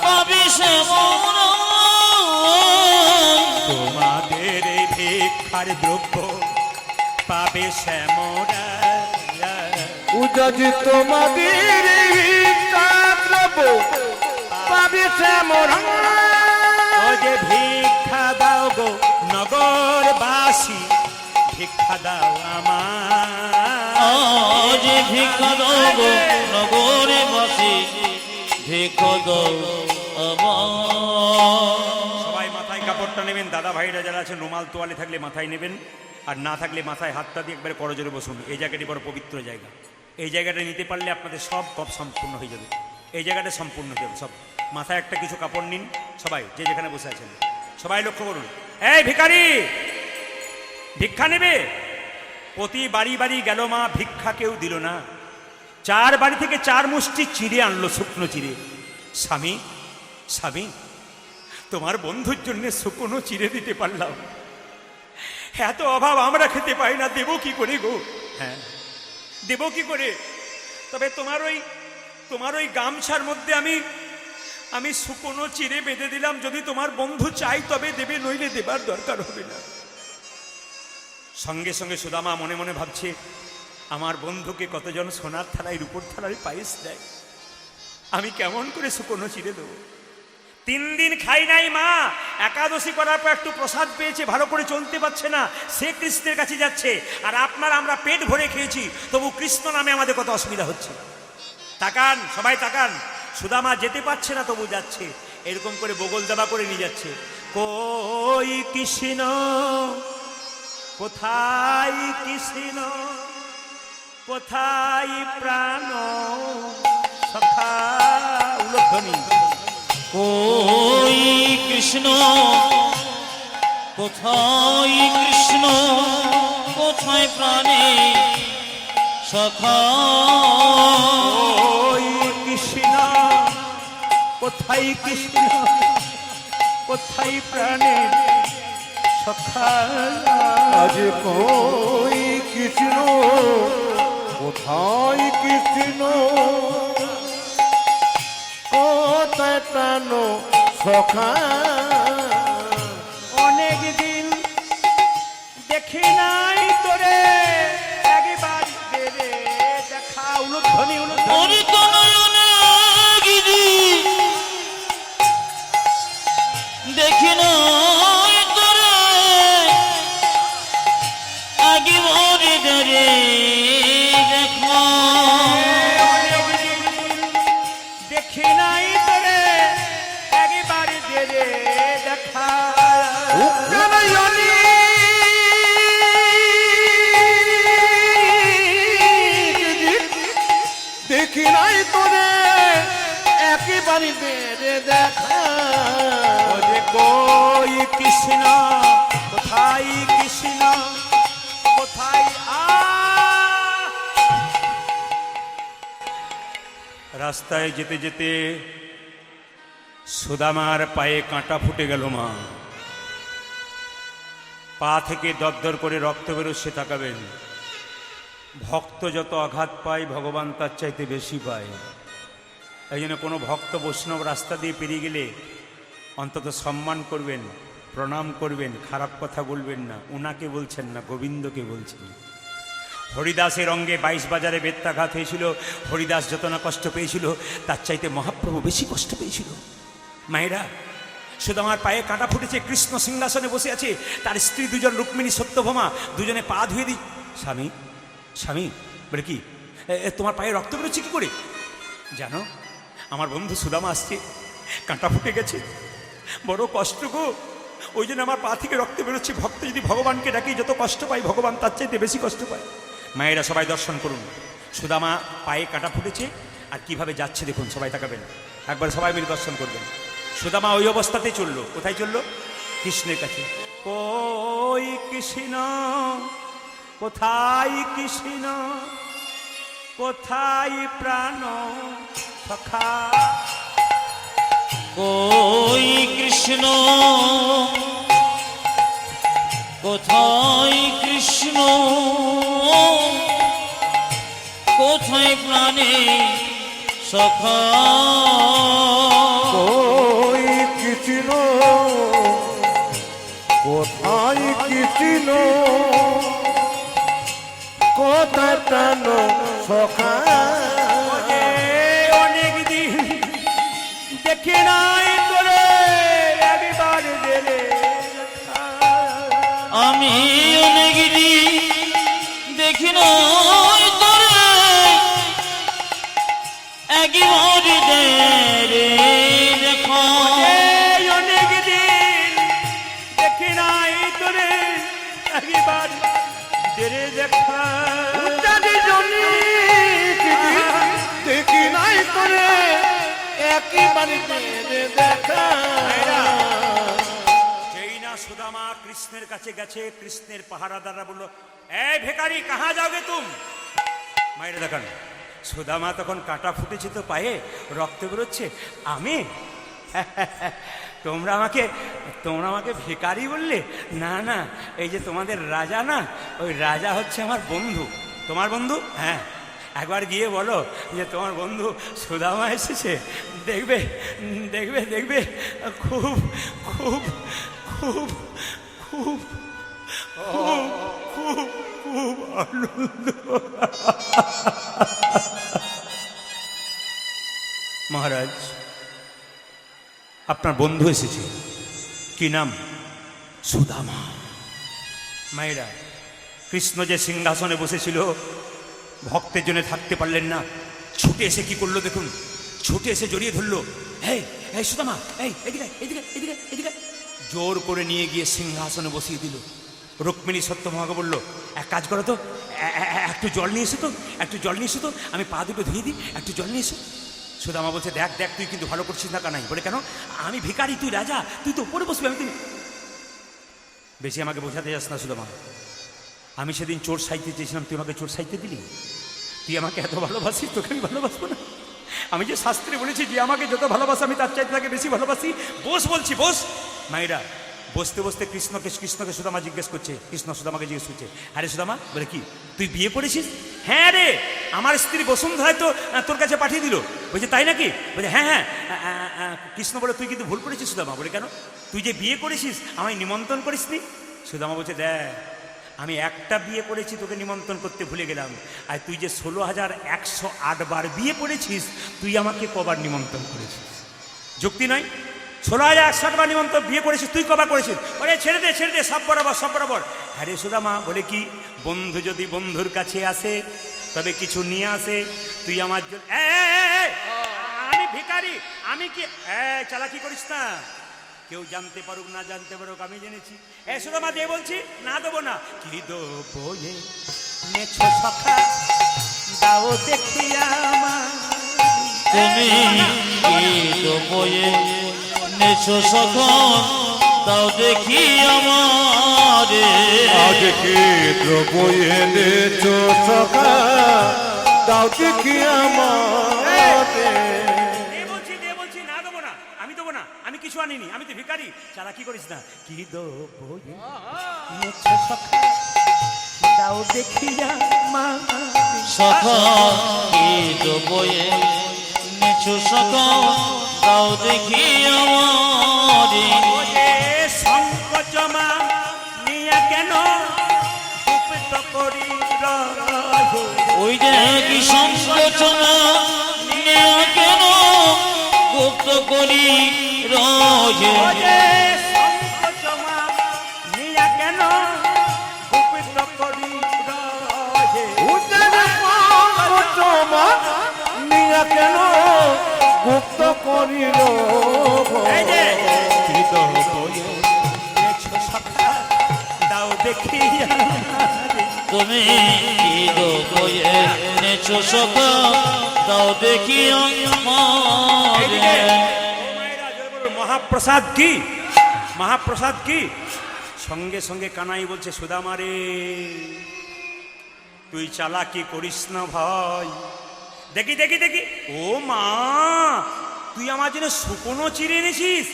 পাবে শ্যামল তোমাদের এই ভিক্ষার দ্রব্য পাবে শ্যাম উজাজি তোমাদের দ্রব্য পাবে শ্যামর। ও যে ভিক্ষা দাও গো নগরবাসী, ভিক্ষা দাও আমার। আজি ভিক্ষা দাও গো নগরে বসে ভিক্ষা দাও আমার সবাই মাথায় কাপড়টা নেবেন, দাদা ভাইরা যারা আছেন রুমাল তোয়ালে থাকলে মাথায় নেবেন, আর না থাকলে মাথায় হাতটা দিয়ে একবারে করজোরে বসুন। এই জায়গাটি বড় পবিত্র জায়গা, এই জায়গাটা নিতে পারলে আপনাদের সব পথ সম্পূর্ণ হয়ে যাবে, এই জায়গাটা সম্পূর্ণ হয়ে যাবে। সব মাথায় একটা কিছু কাপড় নিন, সবাই যে যেখানে বসে আছেন সবাই লক্ষ্য করুন। এই ভিখারি, ভিক্ষা নেবে? প্রতি বাড়ি বাড়ি গেল মা, ভিক্ষা কেউ দিল না। 4 বাড়ি থেকে 4 মুষ্টি চিড়ে আনলো, শুকনো চিড়ে। স্বামী, স্বামী, তোমার বন্ধুর জন্য শুকনো চিড়ে দিতে পারলাম, এত অভাব আমরা খেতে পাই না, দেবো কি করে গো? হ্যাঁ, দেবো কি করে? তবে তোমার ওই গামছার মধ্যে আমি শুকনো চিড়ে বেঁধে দিলাম, যদি তোমার বন্ধু চাই তবে দেবে, নইলে দেবার দরকার হবে না। সঙ্গে সঙ্গে সুদামা মনে মনে ভাবছে, আমার বন্ধুকে কতজন সোনার থালায় রূপোর থালায় পায়েস দেয়, আমি কেমন করে শুকনো চিড়ে দেবো? 3 দিন খাই নাই মা, একাদশী করার পর একটু প্রসাদ পেয়েছে, ভালো করে চলতে পারছে না, সে কৃষ্ণের কাছে যাচ্ছে। আর আমরা পেট ভরে খেয়েছি, তবু কৃষ্ণ নামে আমাদের কত অসুবিধা হচ্ছে। তাকান, সবাই তাকান, সুদামা যেতে পারছে না তবু যাচ্ছে, এরকম করে বগল দাবা করে নিয়ে যাচ্ছে। কই কৃষ্ণ, কোথায় কৃষ্ণ, কোথায় প্রাণ সখা, উলধ্বনি। কই কৃষ্ণ, কোথায় কৃষ্ণ, কোথায় প্রাণে সখা, ওই কৃষ্ণ, কোথায় কৃষ্ণ, কোথায় প্রাণে সখা। আজ কই কৃষ্ণ, কোথায় কৃষ্ণ, কোথায় প্রাণ সখা। অনেক দিন দেখি নাই তোরে, একবার দে রে দেখা। উলধ্বনি, উলধ্বনি। দেখি না উকানয়নী দেখি নাই তোরে একই বাড়িতে দেখা ওরে কই কৃষ্ণ কোথায় কৃষ্ণ কোথায় রাস্তায় যেতে যেতে সুদামার পায়ে কাঁটা ফুটে গেল মা। পা থেকে দরদর করে রক্ত বেরোচ্ছে, তাকাবেন। ভক্ত যত আঘাত পায় ভগবান তার চাইতে বেশি পায়। এই জন্য কোনো ভক্ত বৈষ্ণব রাস্তা দিয়ে পেরিয়ে গেলে অন্তত সম্মান করবেন, প্রণাম করবেন, খারাপ কথা বলবেন না। উনাকে বলছেন না, গোবিন্দকে বলছেন। হরিদাসের অঙ্গে 22 বাজারে বেত্রাঘাত হয়েছিল। হরিদাস যত না কষ্ট পেয়েছিল তার চাইতে মহাপ্রভু বেশি কষ্ট পেয়েছিল। মায়েরা, শুধু আমার পায়ে কাঁটা ফুটেছে, কৃষ্ণ সিংহাসনে বসে আছে, তার স্ত্রী দুজন রুক্মিণী সত্যভামা দুজনে পা ধুয়ে দিই। স্বামী স্বামী বলে কি তোমার পায়ে রক্ত বেরোচ্ছে কি করে? জানো, আমার বন্ধু সুদামা আসছে, কাঁটা ফুটে গেছে, বড় কষ্ট গো। ওই জন্য আমার পা থেকে রক্ত বেরোচ্ছে। ভক্ত যদি ভগবানকে ডাকি যত কষ্ট পায় ভগবান তার চাইতে বেশি কষ্ট পায়। মায়েরা সবাই দর্শন করুন, সুদামা পায়ে কাঁটা ফুটেছে আর কিভাবে যাচ্ছে দেখুন। সবাই তাকাবেন, একবার সবাই মিলে দর্শন করবেন। সুদামা ওই অবস্থাতেই চললো। কোথায় চললো? কৃষ্ণের কাছে। কই কৃষ্ণ কোথায় কৃষ্ণ কোথায় প্রাণ সখা? কই কৃষ্ণ কোথায় কৃষ্ণ কোথায় প্রাণে সখা? কই কৃষ্ণ কোথায় কৃষ্ণ কোথায় প্রাণ সখা? অনেক দিন দেখে নাই তোরে একবার দেরে। আমি অনেক দিন দেখি নাই তোরে একবার দে রে দেখা। অনেক দিন দেখে নাই তোরে একবার দেরে দেখা। দেখি নাই তোরে একই বাড়িতে দেখা। যেই না সুদামা কৃষ্ণের কাছে গেছে, কৃষ্ণের পাহারাদাররা বলল, এই ভিখারি কাহা যাওগে তুম? মায়েরা দেখান, সুদামা তখন কাঁটা ফুটেছে তো পায়ে, রক্ত বেরোচ্ছে। আমি তোমরা আমাকে ভিখারি বললে? না না, এই যে তোমাদের রাজা না, ওই রাজা হচ্ছে আমার বন্ধু। তোমার বন্ধু? হ্যাঁ, একবার গিয়ে বলো যে তোমার বন্ধু সুদামা এসেছে, দেখবে দেখবে দেখবে খুব খুব খুব খুব খুব খুব খুব আনন্দ। মহারাজ, আপনার বন্ধু এসেছে। কি নাম? সুদামা। মায়েরা, কৃষ্ণ যে সিংহাসনে বসেছিল, ভক্তের জন্য থাকতে পারলেন না, ছুটে এসে কি করলো দেখুন। ছুটে এসে জড়িয়ে ধরলো, এই এই সুদামা, এই এদিকে এদিকে এদিকে এদিকে, জোর করে নিয়ে গিয়ে সিংহাসনে বসিয়ে দিল। রুক্মিণী সত্যভামাকে বলল, এক কাজ করো তো, একটু জল নিয়ে এসো তো, একটু জল নিয়ে এসো তো, আমি পা দুটো ধুয়ে দিই, একটু জল নিয়ে এসো। সুদামা বলছে, দেখ দেখ, তুই কিন্তু ভালো করছিস না। কানাই বলে, কেন? আমি ভিখারি, তুই রাজা, তুই তো উপরে বসবি, আমি তুমি। বেশি আমাকে বোঝাতে যাস না সুদামা। আমি সেদিন চোর সাইতে চেয়েছিলাম, তুই আমাকে চোর সাইতে দিলি। তুই আমাকে এত ভালোবাসিস, তোকে আমি ভালোবাসবো না? আমি যে শাস্ত্রে বলেছি যে আমাকে যত ভালোবাসা আমি তার চাইতে তাকে বেশি ভালোবাসি। বস বলছি, বস। মায়েরা, বসতে বসতে কৃষ্ণকে সুদামা জিজ্ঞেস করছে, কৃষ্ণ সুদামাকে জিজ্ঞেস করছে, আরে সুদামা, বলে কি তুই বিয়ে করেছিস? হ্যাঁ রে, আমার স্ত্রী বসুন্ধরায় তো তোর কাছে পাঠিয়ে দিল। বলছে, তাই নাকি? বলে, হ্যাঁ হ্যাঁ। কৃষ্ণ বলে, তুই কিন্তু ভুল করেছিস সুদামা। বলে, কেন? তুই যে বিয়ে করেছিস আমায় নিমন্ত্রণ করিসনি। সুদামা বলছে, দেখ, আমি একটা বিয়ে করেছি, তোকে নিমন্ত্রণ করতে ভুলে গেলাম। আর তুই যে 16,108 বার বিয়ে করেছিস, তুই আমাকে কবার নিমন্ত্রণ করেছিস? যুক্তি নয়। 16,108 বার নিমন্ত্রণ বিয়ে করেছিস, তুই কবার করেছিস? বলে, ছেড়ে দে ছেড়ে দে, সব বরাবর সব বরাবর। আরে সুদামা, বলে কি, বন্ধু যদি বন্ধুর কাছে আসে তবে কিছু নিয়ে আসে। তুই আমার জন্য, আমি ভিখারি, আমি কি চালাকি করিস না। কেউ জানতে পারুক না জানতে পারুক আমি জেনেছি। এ সুদামা দিয়ে বলছি, না দেবো না। কি দেবো এ নেছো সখা দাও দেখিয়া আমার। তুমি কি বয়ে নেছো সখন তাও দেখি আমারে। আজ কি দ্রব্য এনেছো সখা দাও দেখি আমারে। দে বলছি, না দেবো না, আমি দেবো না, আমি কিছু আনিনি, আমি তো ভিখারি। চালা কি করিস না। কি দেবো এ নেছো সখা দাও দেখিয়া আমার। সখন কি বয়ে নেছো সখন তাও দেখি আমারে। ওরে সংকোচমা নিয়া কেন গুপ্ত করি রহে। ওই যে কি সংকোচনা নিয়ে কেন গুপ্ত করি রয়ে। ওরে সংকোচমা নিয়া কেন গুপ্ত করি রহে। উদ্যানে সংকোচমা নিয়া কেন গুপ্ত করিল। এই যে কি দেবো এ নেছো সখা দাও দেখিয়া আমারে। তুমি কি বয়ে নেছো সখন তাও দেখি আমারে। মহাপ্রসাদ কি, মহাপ্রসাদ কি। সঙ্গে সঙ্গে কানাই বলছে, সুদামা রে তুই চালাকি করিস না ভাই। দেখি দেখি দেখি, ও মা তুই আমার জন্য শুকনো চিড়ে এনেছিস।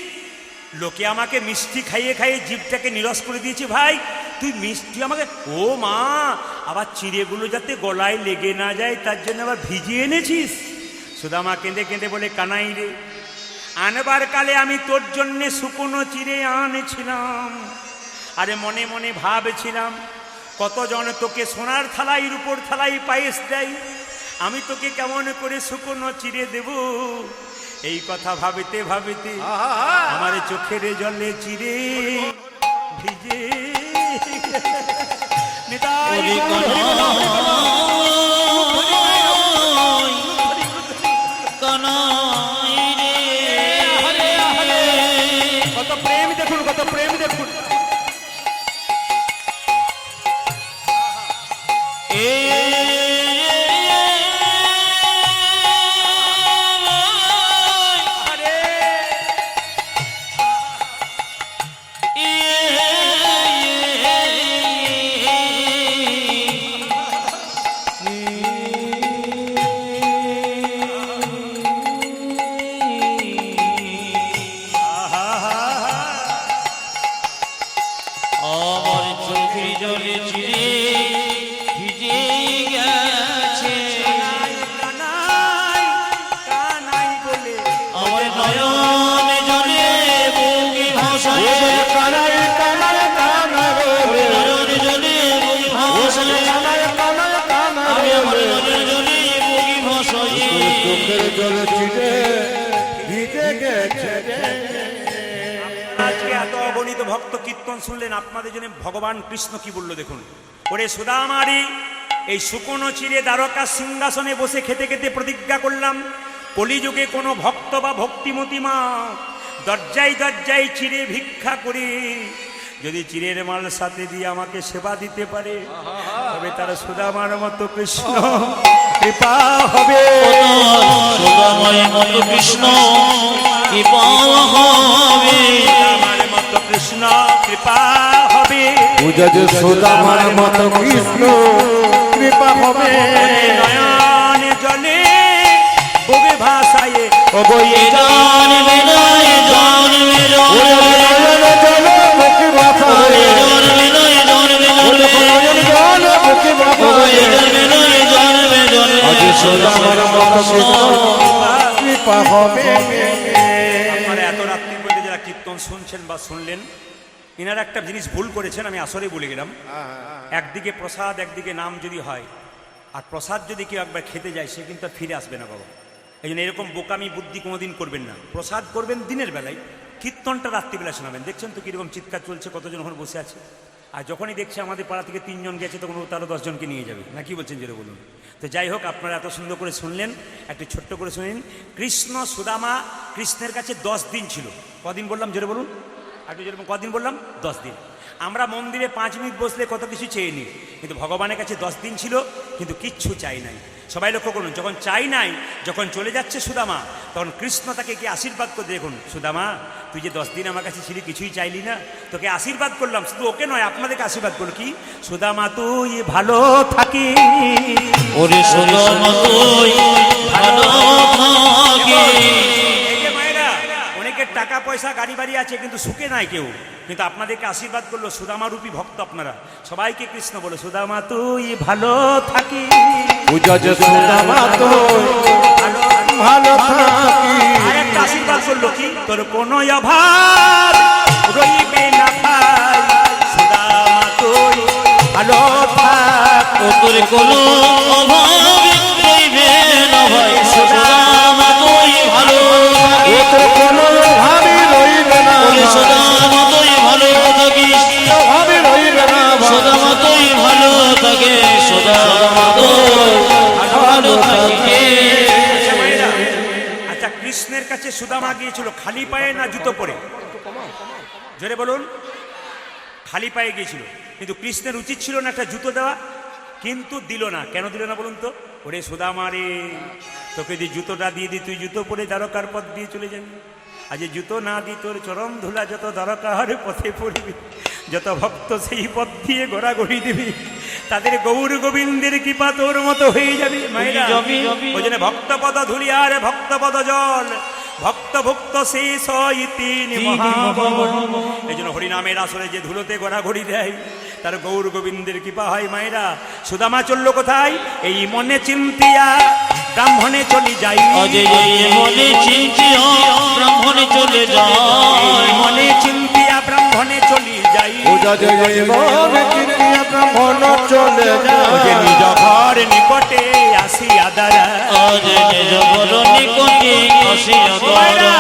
লোকে আমাকে মিষ্টি খাইয়ে খাইয়ে জিভটাকে নিরস করে দিয়েছি ভাই, তুই মিষ্টি আমাকে। ও মা আবার চিড়েগুলো যাতে গলায় লেগে না যায় তার জন্য আবার ভিজিয়ে এনেছিস। সুদামা কেঁদে কেঁদে বলে, কানাই রে আনবার কালে আমি তোর জন্যে শুকনো চিড়ে আনেছিলাম। আরে মনে মনে ভাবছিলাম কতজন তোকে সোনার থালাই রূপোর থালাই পায়েস দেয়, আমি তোকে কেমন করে শুকনো চিড়ে দেব। এই কথা ভাবিতে ভাবিতে আমার চোখের জলে চিড়ে ভিজে। নিতাই ওরে কানাই রে। কত প্রেম দেখুন, কত প্রেম দেখুন। আমার চোখের জলে চিড়ে ভিজে গেছে। কানাই কানাই বলে আমার নয়ন জলে বুকে ভাসায়। কানাই কানাই কানাই বলে, নয়ন জলে বুকে ভাসায়। কানাই কানাই কানাই আমি আমার বলে, নয়ন জলে বুকে ভাসায়। চোখের জলে চিড়ে ভিজে গেছে। আজকে এত অগণিত ভক্ত কীর্তন শুনলেন, আপনাদের জন্য ভগবান কৃষ্ণ কি বলল দেখুন। ওরে সুদামারি এই শুকনো চিড়ে দ্বারকা সিংহাসনে বসে খেতে খেতে প্রতিজ্ঞা করলাম, কলিযুগে কোনো ভক্ত বা ভক্তিমতী মা দরজায় দরজায় চিড়ে ভিক্ষা করে যদি চিড়ের মাল সাথে দিয়ে আমাকে সেবা দিতে পারে, তবে তার সুদামার মতো কৃষ্ণ কৃপা হবে। সুদামার মতো কৃষ্ণ কৃপা হবে। সুদামার মতো কৃষ্ণ কৃপা হবে। পূজা যে সুদামার মতো কৃষ্ণ কৃপা হবে। নয়ন জলে বুকে ভাসায়ে ও বই জন্মে নয় জন্মে নয়ন জলে বুকে ভাসায়। জন্মে নয় জন্মে নয়ন জলে বুকে ভাসায়। আজ সুদামার মতো কৃষ্ণ কৃপা হবে। আপনারা এত রাত্রি পর্যন্ত যারা কীর্তন শুনছেন বা শুনলেন, এনারা একটা জিনিস ভুল করেছেন, আমি আসলে বলে গেলাম। একদিকে প্রসাদ একদিকে নাম যদি হয়, আর প্রসাদ যদি কেউ একবার খেতে যায় সে কিন্তু আর ফিরে আসবে না বাবা। এই জন্য এরকম বোকামি বুদ্ধি কোনোদিন করবেন না। প্রসাদ করবেন দিনের বেলায়, কীর্তনটা রাত্রিবেলা শোনাবেন। দেখছেন তো কীরকম চিৎকার চলছে, কতজন ওখানে বসে আছে। আর যখনই দেখছে আমাদের পাড়া থেকে 3 জন গেছে তখন ও তারও 10 জনকে নিয়ে যাবে না, কি বলছেন যেটা বলুন। তো যাই হোক, আপনারা এত সুন্দর করে শুনলেন, একটু ছোট্ট করে শুনেন। কৃষ্ণ সুদামা কৃষ্ণের কাছে 10 দিন ছিল। কদিন বললাম জোরে বলুন, একটু যেরকম কদিন বললাম, 10 দিন। আমরা মন্দিরে 5 মিনিট বসলে কত কিছু চেয়ে নিই, কিন্তু ভগবানের কাছে 10 দিন ছিল, কিন্তু কিচ্ছু চাই নাই। সবাই লক্ষ্য করুন, যখন চাই নাই, যখন চলে যাচ্ছে সুদামা, তখন কৃষ্ণ তাকে কি আশীর্বাদ করে, দেখুন সুদামা তুই যে 10 দিন আমার কাছে ছিলি, কিছুই চাইলি না, তোকে আশীর্বাদ করলাম। শুধু ওকে নয়, আপনাদেরকে আশীর্বাদ করলো কি, সুদামা তুই ভালো থাকি, ওরে সুদামা তুই ভালো থাকি। এই যে মায়েরা, অনেকের টাকা পয়সা গাড়ি বাড়ি আছে কিন্তু সুখে নাই কেউ, কিন্তু আপনাদেরকে আশীর্বাদ করলো, সুদামা রূপী ভক্ত আপনারা সবাইকে কৃষ্ণ বলো, সুদামা তুই ভালো থাকি, পূজা যে সুদামা তুই ভালো থাকি। আর একটা আশীর্বাদ করলো কি, তোর কোনো অভাব রইবে না ভাই, সুদামা তুই ভালো থাক, ও তোর কোনো অভাব রইবে না ভাই, সুদামা তুই ভালো থাকি। ও তোর কোনো ভাবি রইবে না, ওরে সুদামা তুই ভালো থাকিস, ভাবি রইবে না, সুদামা তুই ভালো থাকিস, সুদামা তুই ভালো থাকিস। আচ্ছা মায়েরা, আচ্ছা কৃষ্ণের কাছে সুদামা গিয়েছিল খালি পায়ে না জুতো পরে, জোরে বলুন। খালি পায়ে গিয়েছিল, কিন্তু কৃষ্ণের উচিত ছিল না একটা জুতো দেওয়া, কিন্তু দিল না। কেন দিল না বলুন তো? ওরে সুদামা রে, তোকে যদি জুতোটা দিয়ে দিই, তুই জুতো পরে দ্বারকার পথ দিয়ে চলে যাবি, আজ জুতো না দিই তোর চরম ধুলা যত দ্বারকার পথে পড়বি, যত ভক্ত সেই পথ দিয়ে ঘোরাঘুরি দিবি, তাদের গৌর গোবিন্দের কৃপা তোর মতো হয়ে যাবে। মায়েরা, ওই জন্য ভক্তপদ ধুলি আর ভক্তপদ জল, ভক্ত ভক্ত শেষ তিনি মহাবল। এই জন্য হরিনামের আসরে যে ধুলোতে ঘোরাঘুরি দেয়, তার গৌর গোবিন্দের কৃপা হয়। মায়েরা, সুদামা চললো কোথায়? এই মনে চিন্তিয়া ব্রাহ্মণে চলি যাই, মনে চিন্তিয়া ব্রাহ্মণে চলে যায়, মনে চিন্তিয়া ব্রাহ্মণে চলি যাই, পূজা যে মনে চিন্তিয়া ব্রাহ্মণ চলে যায়, নিজ ঘর নিকটে আসিয়া দাঁড়া, আজ নিজ ঘর নিকটে আসিয়া দাঁড়া।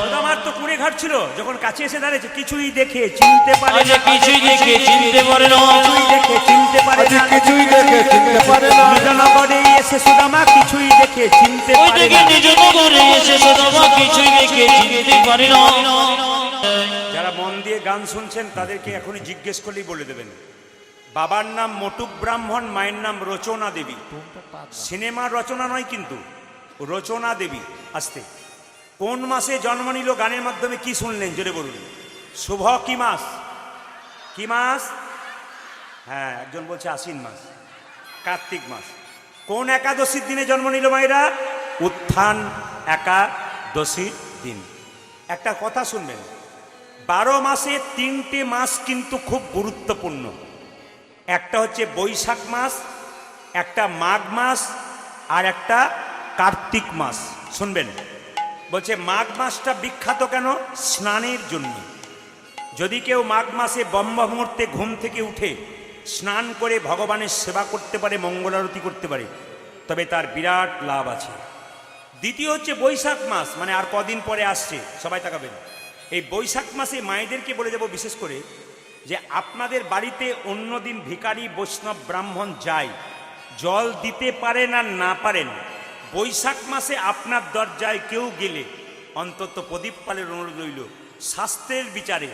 সুদামার তো কুড়ে ঘাট ছিল, যখন কাছে এসে দাঁড়িয়েছে কিছুই দেখে চিনতে পারে আজ না, কিছুই দেখে চিনতে পারে না, কিছুই দেখে চিনতে পারে আজ না, কিছুই দেখে চিনতে পারে না, নিজ নগরে এসে সুদামা কিছুই দেখে চিনতে ওই পারে দেখে না। নিজ নগরে এসে সুদামা কিছুই দেখে চিনতে পারে না। যারা মন দিয়ে গান শুনছেন তাদেরকে এখনই জিজ্ঞেস করলেই বলে দেবেন, বাবার নাম মটুক ব্রাহ্মণ, মায়ের নাম রচনা দেবী। সিনেমার রচনা নয় কিন্তু, রচনা দেবী। আসতে কোন মাসে জন্ম নিল গানের মাধ্যমে কি শুনলেন জোরে বলুন। শুভ কি মাস? কি মাস? হ্যাঁ, একজন বলছে আশ্বিন মাস, কার্তিক মাস। কোন একাদশীর দিনে জন্ম নিল মায়েরা? উত্থান একাদশীর দিন। একটা কথা শুনবেন, 12 মাসে 3টে মাস কিন্তু খুব গুরুত্বপূর্ণ। একটা হচ্ছে বৈশাখ মাস, একটা মাঘ মাস, আর একটা কার্তিক মাস। শুনবেন, বলছে মাঘ মাসটা বিখ্যাত কেন? স্নানের জন্য। যদি কেউ মাঘ মাসে ব্রহ্ম মুহূর্তে ঘুম থেকে উঠে স্নান করে ভগবানের সেবা করতে পারে, মঙ্গল আরতি করতে পারে, তবে তার বিরাট লাভ আছে। দ্বিতীয় হচ্ছে বৈশাখ মাস, মানে আর কদিন পরে আসছে, সবাই তাকাবেন। এই বৈশাখ মাসে মায়েদেরকে বলে যাব বিশেষ করে, যে আপনাদের বাড়িতে অন্যদিন ভিখারি বৈষ্ণব ব্রাহ্মণ যায়, জল দিতে পারেন আর না পারেন, বৈশাখ মাসে আপনার দরজায় কেউ গেলে অন্তত প্রদীপ পালের অনুরোধ রইল, শাস্ত্রের বিচারে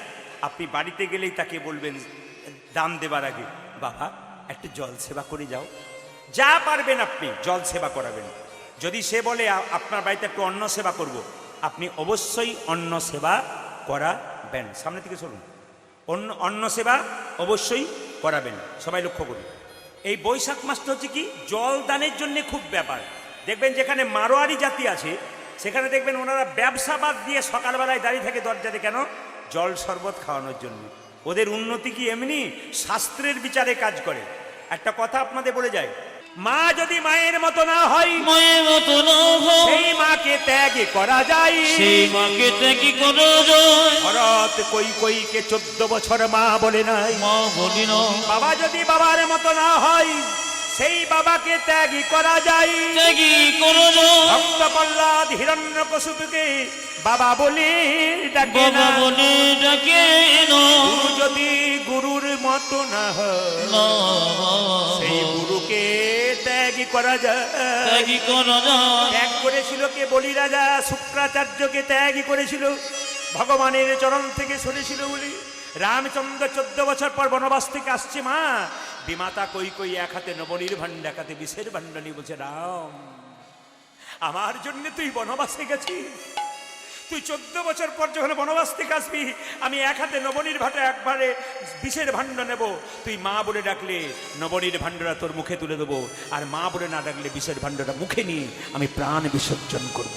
আপনি বাড়িতে গেলেই তাকে বলবেন দান দেবার আগে, বাবা একটু জল সেবা করে যাও। যা পারবেন আপনি জল সেবা করাবেন। যদি সে বলে আপনার বাড়িতে একটু অন্ন সেবা করব, আপনি অবশ্যই অন্ন সেবা করাবেন। সামনে থেকে চলুন, অন্ন সেবা অবশ্যই করাবেন। সবাই লক্ষ্য করুন, এই বৈশাখ মাসটা হচ্ছে কি জল দানের জন্য খুব ব্যাপার। দেখবেন যেখানে মারোয়ারি জাতি আছে, সেখানে দেখবেন ওনারা ব্যবসা বাদ দিয়ে সকালবেলায় দাঁড়িয়ে থাকে দরজাতে, কেন? জল শরবত খাওয়ানোর জন্য। ওদের উন্নতি কি এমনি? শাস্ত্রের বিচারে কাজ করে। একটা কথা আপনাদের বলে যায়, মা যদি মায়ের মতো না হয়, মায়ের মতো না হয়, সেই মাকে ত্যাগ করা যায়, সেই মাকে ত্যাগ করা যায়। ভরত কৈকেয়ীকে 14 বছর মা বলে নাই, মা বলি না। বাবা যদি বাবার মতো না হয়, সেই বাবাকে ত্যাগ করা যায়। ত্যাগী করা যায়। ভক্ত প্রহ্লাদ হিরণ্যকশিপুকে বাবা বলে ডাকে বাবা না, বলে ডাকে না, গুরু যদি গুরুর মতো না হয় না সেই গুরুকে ত্যাগ করা যায়। ত্যাগী করা যায়। ত্যাগ করেছিল কে? বলি রাজা শুক্রাচার্যকে ত্যাগ করেছিল, ভগবানের চরণ থেকে সরেছিল বলি। রামচন্দ্র 14 বছর পর বনবাস থেকে আসছে মা, বিমাতা কই কই এক হাতে নবনীর ভাণ্ড এক হাতে বিষের ভাণ্ড নিয়ে বলছে, রাম আমার জন্য তুই বনবাসে গেছিস, তুই 14 বছর পর যখন বনবাস থেকে আসবি আমি এক হাতে নবনীর ভাটা একবারে বিষের ভাণ্ড নেব, তুই মা বলে ডাকলে নবনীর ভাণ্ডটা তোর মুখে তুলে দেবো, আর মা বলে না ডাকলে বিষের ভাণ্ডটা মুখে নিয়ে আমি প্রাণ বিসর্জন করব।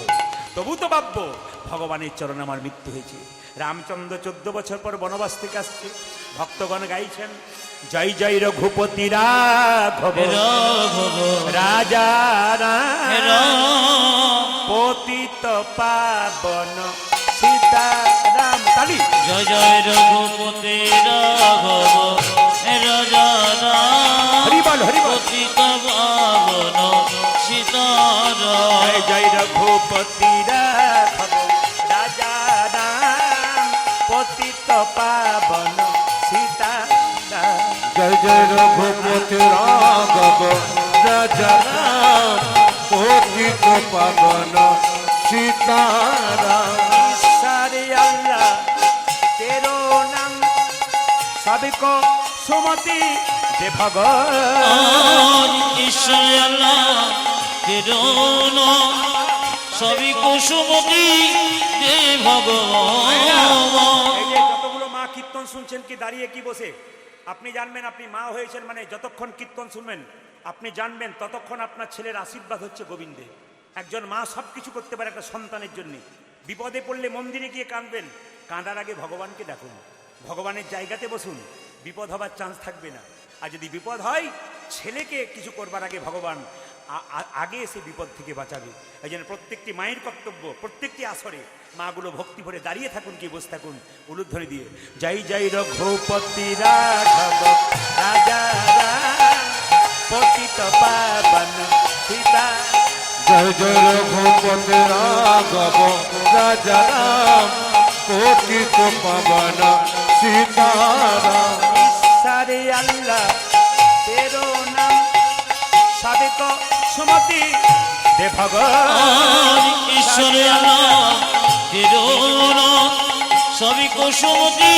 তবু তো ভাববো ভগবানের চরণে আমার মৃত্যু হয়েছে। রামচন্দ্র 14 বছর পর বনবাস থেকে আসছে, ভক্তগণ গাইছেন জয় জয় রঘুপতি রাঘব রাঘব রাজা রাম পতিত পাবন সীতারাম। তালি জয় জয় রঘুপতি রাঘব রাজা রাম হরিবল হরিবল। পতিত পাবন সীতারাম। জয় জয় রঘুপতি রাঘব রাজা রাম পতিত পাবন সীতারাম। জয় জয় রঘুপতি রাঘব রাজা রাম পতিত পাবন সীতারাম। सारे अल्लाह तेरो नाम सबको सुमति दे भगवान। ঈশ্বর আল্লাহ তেরো নাম সবই কুসুমতি দে ভগবান। এই যে যতগুলো মা কীর্তন শুনছেন কি দাঁড়িয়ে কি বসে, আপনি জানবেন আপনি মা হয়েছেন মানে যতক্ষণ কীর্তন শুনবেন আপনি জানবেন ততক্ষণ আপনার ছেলের আশীর্বাদ হচ্ছে গোবিন্দে। একজন মা সব কিছু করতে পারে একটা সন্তানের জন্য। বিপদে পড়লে মন্দিরে গিয়ে কাঁদবেন, কাঁদার আগে ভগবানকে ডাকুন, ভগবানের জায়গাতে বসুন, বিপদ হবার চান্স থাকবে না। আর যদি বিপদ হয় ছেলেকে কিছু করবার আগে ভগবান আগে এসে বিপদ থেকে বাঁচাবে। এই জন্য প্রত্যেকটি মায়ের কর্তব্য প্রত্যেকটি আসরে মাগুলো ভক্তি ভরে দাঁড়িয়ে থাকুন কি বসে থাকুন উলুধ্বনি দিয়ে জয় জয় রঘুপতি রাঘব রাজা রাম পতিত পাবন সীতা। জয় জয় রঘুপতি রাঘব রাজা রাম পতিত পাবন সীতারাম। सारे अल्लाह तेरो नाम सबको सुमति दे भगवान। ঈশ্বর আল্লাহ তেরো নাম সবই কুসুমতি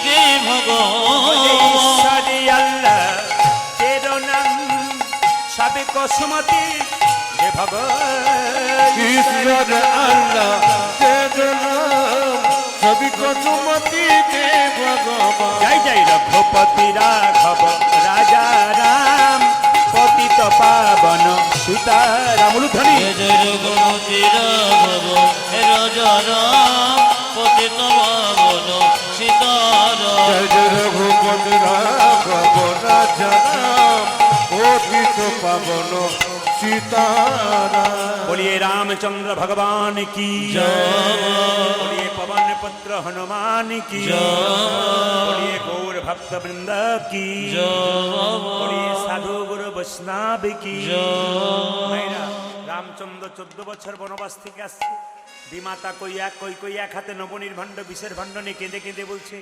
দে ভগবান। सारे अल्लाह तेरो नाम सबको सुमति दे भगवान। ঈশ্বর আল্লাহ তেরো নাম সবই কুসুমতি দে ভগবান। जय जय रघुपति राघव राजा राम पतित पावन सीताराम। ध्वनि জয় জয় রঘুপতি রাঘব রাজা রাম পতিত পাবন সীতারাম। জয় জয় রঘুপতি রাঘব রাজা রাম পতিত পাবন সীতারাম। बोलिए रामचंद्र भगवान की बोलिए पवन पुत्र हनुमान की बोलिए गौर भक्त वृंद की बोलिए साधु गुरु वैष्णव की। ভাইরা, রামচন্দ্র 14 বছর বনবাস থেকে আসছে, বিমাতা কই এক হাতে নবনীর ভাণ্ড বিষের ভাণ্ড নিয়ে কেঁদে কেঁদে বলছে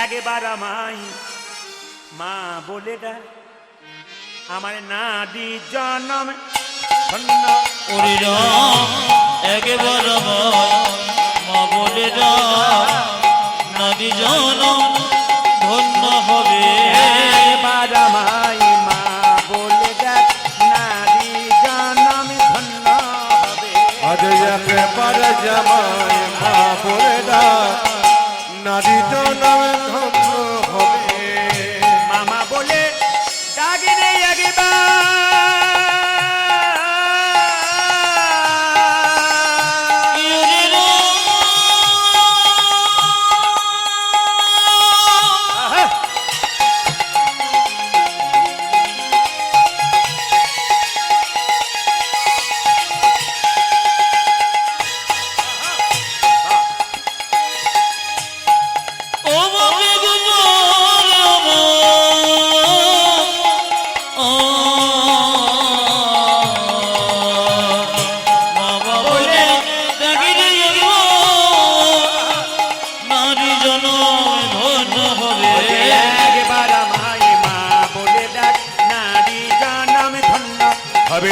একবার আমায় মা বলে ডা, আমার নাদি জনম ধন্য। ওরে রাম একবার মা বলে রাম নারী জনম ধন্য হবে। একবার আমায় মা বলে দেখ নারী জনম ধন্য হবে। আজ একবার জামাই মা বলে দা নারী জনম ধন্য হবে। মামা বলে ডাকি রে একবার ওরে রাম আহা! ও মা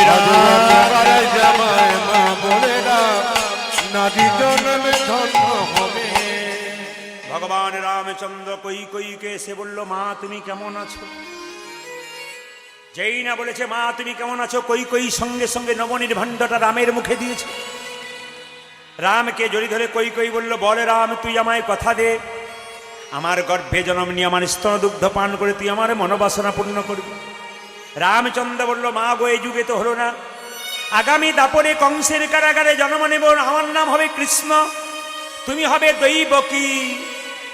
না। আজ জামায় মা বোনেরা নারী জন্মে ধন্য হবে। ভগবান রামচন্দ্র কৈকেয়ীকে এসে বলল, মা তুমি কেমন আছো? যেই না বলেছে মা তুমি কেমন আছো, কৈকেয়ী সঙ্গে সঙ্গে নবনির্ভাণ্ডটা রামের মুখে দিয়েছে। রামকে জড়ি ধরে কৈকেয়ী বলল, বলে রাম তুই আমায় কথা দে, আমার গর্ভে জন্ম নিয়ে আমার স্তন দুগ্ধ পান করে তুই আমার মনোবাসনা পূর্ণ করবি। রামচন্দ্র বলল, মা গো এই যুগে তো হলো না, আগামী দাপরে কংসের কারাগারে জন্ম নেব, আমার নাম হবে কৃষ্ণ, তুমি হবে দৈবকী,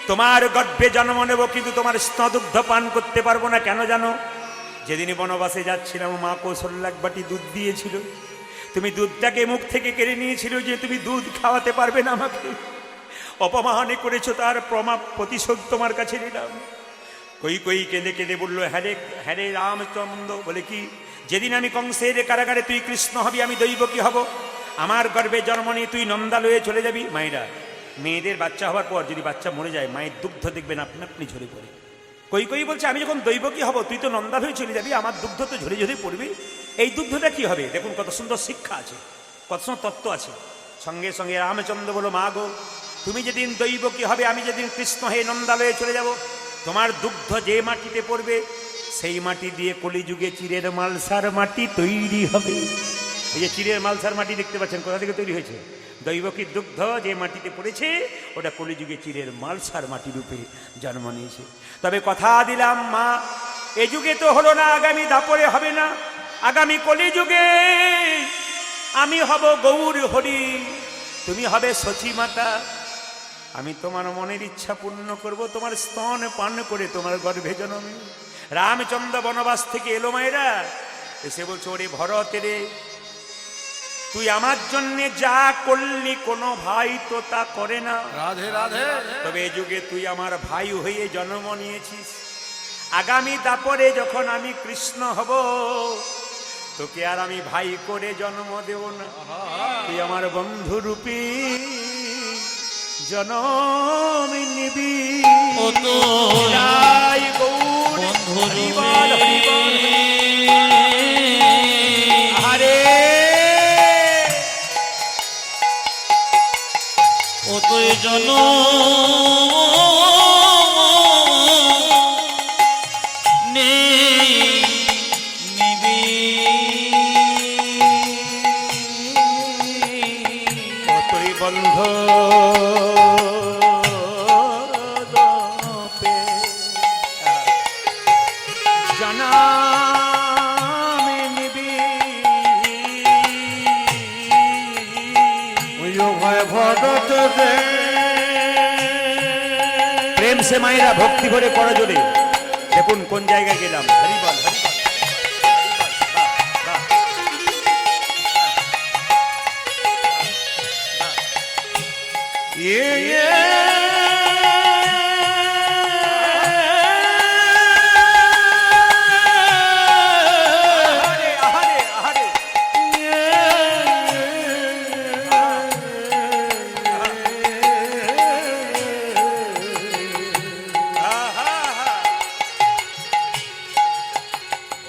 তোমার গর্ভে জন্ম নেব কিন্তু তোমার স্তনদুগ্ধ পান করতে পারবো না। কেন জানো? যেদিন বনবাসে যাচ্ছিলাম মা কৌশল্যা এক বাটি দুধ দিয়েছিল, তুমি দুধটাকে মুখ থেকে কেড়ে নিয়েছিল যে তুমি দুধ খাওয়াতে পারবে না আমাকে, অপমান করেছো, তার প্রতিশোধ তোমার কাছে নিলাম। কৈকেয়ী কেঁদে কেঁদে বলল, হ্যাঁ রে রামচন্দ্র, বলে কি? যেদিন আমি কংসের কারাগারে তুই কৃষ্ণ হবি, আমি দৈবকী হব, আমার গর্ভে জন্ম নিয়ে তুই নন্দালয়ে চলে যাবি। মায়েরা মেয়েদের বাচ্চা হওয়ার পর যদি বাচ্চা মরে যায়, মায়ের দুগ্ধ দেখবেন আপনি আপনি ঝরে পড়ে। কৈকেয়ী বলছে, আমি যখন দৈবকী হব তুই তো নন্দালয়ে চলে যাবি, আমার দুগ্ধ তো ঝরে ঝরে পড়বে, এই দুগ্ধটা কি হবে? দেখুন কত সুন্দর শিক্ষা আছে, কত সুন্দর তত্ত্ব আছে। সঙ্গে সঙ্গে রামচন্দ্র বলো, মা গো তুমি যেদিন দৈবকী হবে, আমি যেদিন কৃষ্ণ হয়ে নন্দালয়ে চলে যাব, তোমার দুগ্ধ যে মাটিতে পড়বে সেই মাটি দিয়ে কলিযুগে চিরের মালসার মাটি তৈরি হবে। এই যে চিরের মালসার মাটি দেখতে পাচ্ছেন, কোথা থেকে তৈরি হয়েছে? দৈবকীর দুগ্ধ যে মাটিতে পড়েছে ওটা কলিযুগে চিরের মালসার মাটি রূপে জন্ম নিয়েছে। তবে কথা দিলাম মা, এ যুগে তো হলো না, আগামী দাপরে হবে না, আগামী কলিযুগে আমি হব গৌর হরি, তুমি হবে সচী মাতা, আমি তোমার মনের ইচ্ছা পূর্ণ করব, তোমার স্তন পান করে তোমার গর্ভে জন্মে। রামচন্দ্র বনবাস থেকে এলো মায়েরা, এসে বলছে, ওরে ভরত রে, তুই আমার জন্য যা করলি কোনো ভাই তো তা করে না, রাধে রাধে। তবে এ যুগে তুই আমার ভাই হয়ে জন্ম নিয়েছিস, আগামী দাপরে যখন আমি কৃষ্ণ হব তোকে আর আমি ভাই করে জন্ম দেব না, তুই আমার বন্ধু রূপী জনম নিবি। ও তো জয় গৌর হরি বল, হরি বল। আরে ও তো জন তুই বন্ধ জনমে নিবি। ভয় ভরত রে, প্রেম সে মায়েরা ভক্তি ভরে করো জোরে। দেখুন কোন জায়গায় গেলাম, হরিবল হরিবল। আহারে, আহারে, আহারে।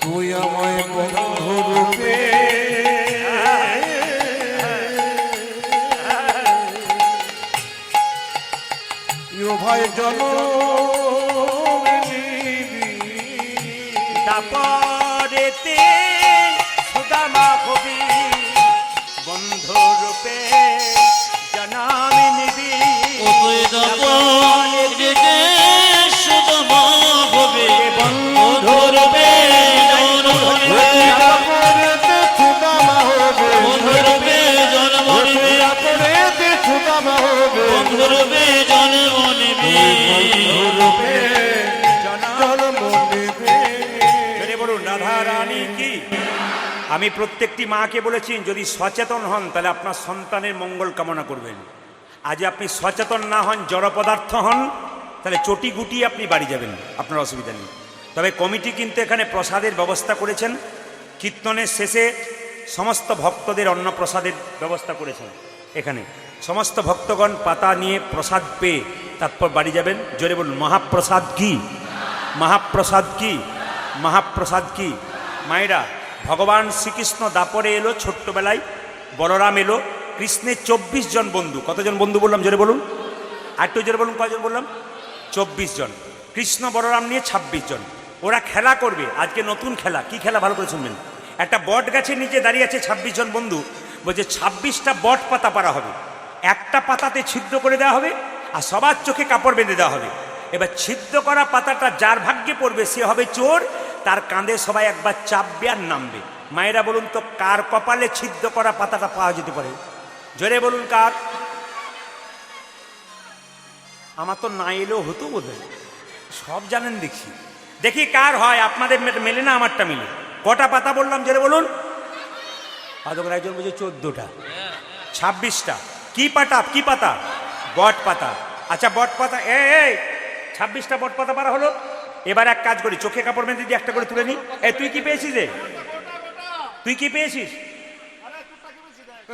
তুই আমায় বন্ধু রূপে ভাই জন তাপরেতে সুদামা হবি বন্ধু রূপে জনমে নিবি। ও তুই দাপরে সুদামা হবে বন্ধু রূপে সুদামা হবে, বন্ধু রূপে জন্ম নিবি, সুদামা হবে, বন্ধু রূপে জন্ম নিবি। রূপে জন্ম নেবে। যদি বলুন রাধা রানী কি। আমি প্রত্যেকটি মাকে বলেছি, যদি সচেতন হন তাহলে আপনার সন্তানের মঙ্গল কামনা করবেন। আজ আপনি সচেতন না হন, জড় পদার্থ হন, তাহলে চটি গুটিয়ে আপনি বাড়ি যাবেন, আপনার অসুবিধা নেই। তবে কমিটি কিন্তু এখানে প্রসাদের ব্যবস্থা করেছেন, কীর্তনের শেষে সমস্ত ভক্তদের অন্নপ্রসাদের ব্যবস্থা করেছেন। এখানে সমস্ত ভক্তগণ পাতা নিয়ে প্রসাদ পেয়ে তারপর বাড়ি যাবেন। জোরে বলুন মহাপ্রসাদ কি, মহাপ্রসাদ কি, মহাপ্রসাদ কি। মায়েরা ভগবান শ্রীকৃষ্ণ দাপরে এলো ছোট্টবেলায়, বলরাম এলো, কৃষ্ণের 24 জন বন্ধু। কতজন বন্ধু বললাম জোরে বলুন, আরেকটু জোরে বলুন, কয়জন বললাম? 24 জন। কৃষ্ণ বলরাম নিয়ে 26 জন। ওরা খেলা করবে আজকে, নতুন খেলা। কি খেলা ভালো করে শুনবেন। একটা বট গাছের নিচে দাঁড়িয়ে আছে 26 জন বন্ধু, বলছে 26টা বট পাতা পারা হবে, একটা পাতাতে ছিদ্র করে দেওয়া হবে আর সবার চোখে কাপড় বেঁধে দেওয়া হবে। এবার ছিদ্র করা পাতাটা যার ভাগ্যে পড়বে সে হবে চোর, তার কাঁধে সবাই একবার চাপবে আর নামবে। মায়েরা বলুন তো কার কপালে ছিদ্র করা পাতাটা পাওয়া যেতে পারে? জোরে বলুন কার? আমার তো না এলেও হতো বোধহয়, সব জানেন দেখি। দেখি কার হয়, আপনাদের মেলে না আমারটা মিলে। কটা পাতা বললাম জোরে বলুন? আদর একজন বলছে 14টা, 26টা। কি পাতা? কি পাতা? বট পাতা। আচ্ছা বট পাতা, এই 26টা বট পাতা পারা হলো। এবার এক কাজ করি, চোখে কাপড় বেঁধে দিয়ে একটা করে তুলে নি। এই তুই কি পেয়েছিস রে? তুই কি পেয়েছিস?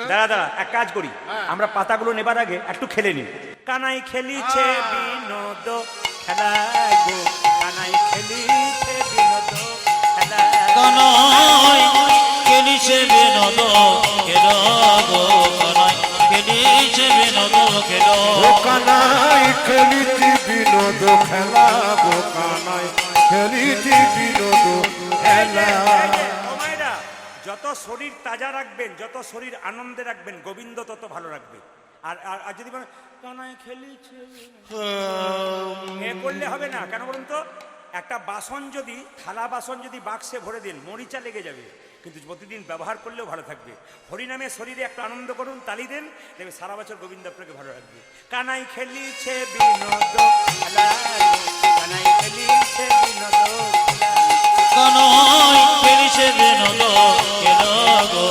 দাঁড়া দাঁড়া, এক কাজ করি, আমরা পাতাগুলো নেবার আগে একটু খেলে নি। কানাই খেলিছে বিনোদ খেলা গো, কানাই খেলিছে বিনোদ খেলা। কানাই খেলিছে বিনোদ খেলা গো, কানাই খেলিছে বিনোদ খেলা। ও কানাই খেলিছি বিনোদ খেলা গো, কানাই খেলিছি বিনোদ খেলা। ও মায়েরা, যত শরীর তাজা রাখবেন, যত শরীর আনন্দে রাখবেন, গোবিন্দ তত ভালো রাখবে। আর আর যদি বলেন কানাই খেলিছে, এ করলে হবে না। কেন বলুন তো? একটা বাসন যদি, থালা বাসন যদি বাক্সে ভরে দেন, মরিচা লেগে যাবে, কিন্তু প্রতিদিন ব্যবহার করলেও ভালো থাকবে। হরিনামে শরীরে একটা আনন্দ করুন, তালি দেন, দেখবে সারা বছর গোবিন্দ আপনাকে ভালো রাখবে। কানাই খেলিছে বিনোদ খেলা গো, কানাই খেলিছে বিনোদ খেলা। কানাই খেলিছে বিনোদ খেলা গো,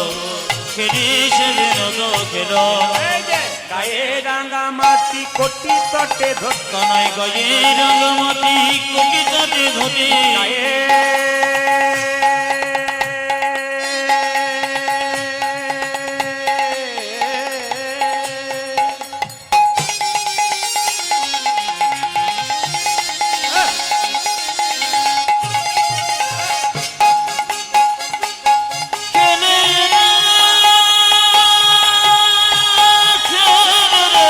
খেলিছে বিনোদ খেলা। এই যে গায়ে রাঙা মাটি কোটি তটে ধর, কানাই গায়ে রাঙামাটি কোটি তটে ধরে। গায়ে খেলে রে, খেলে রে।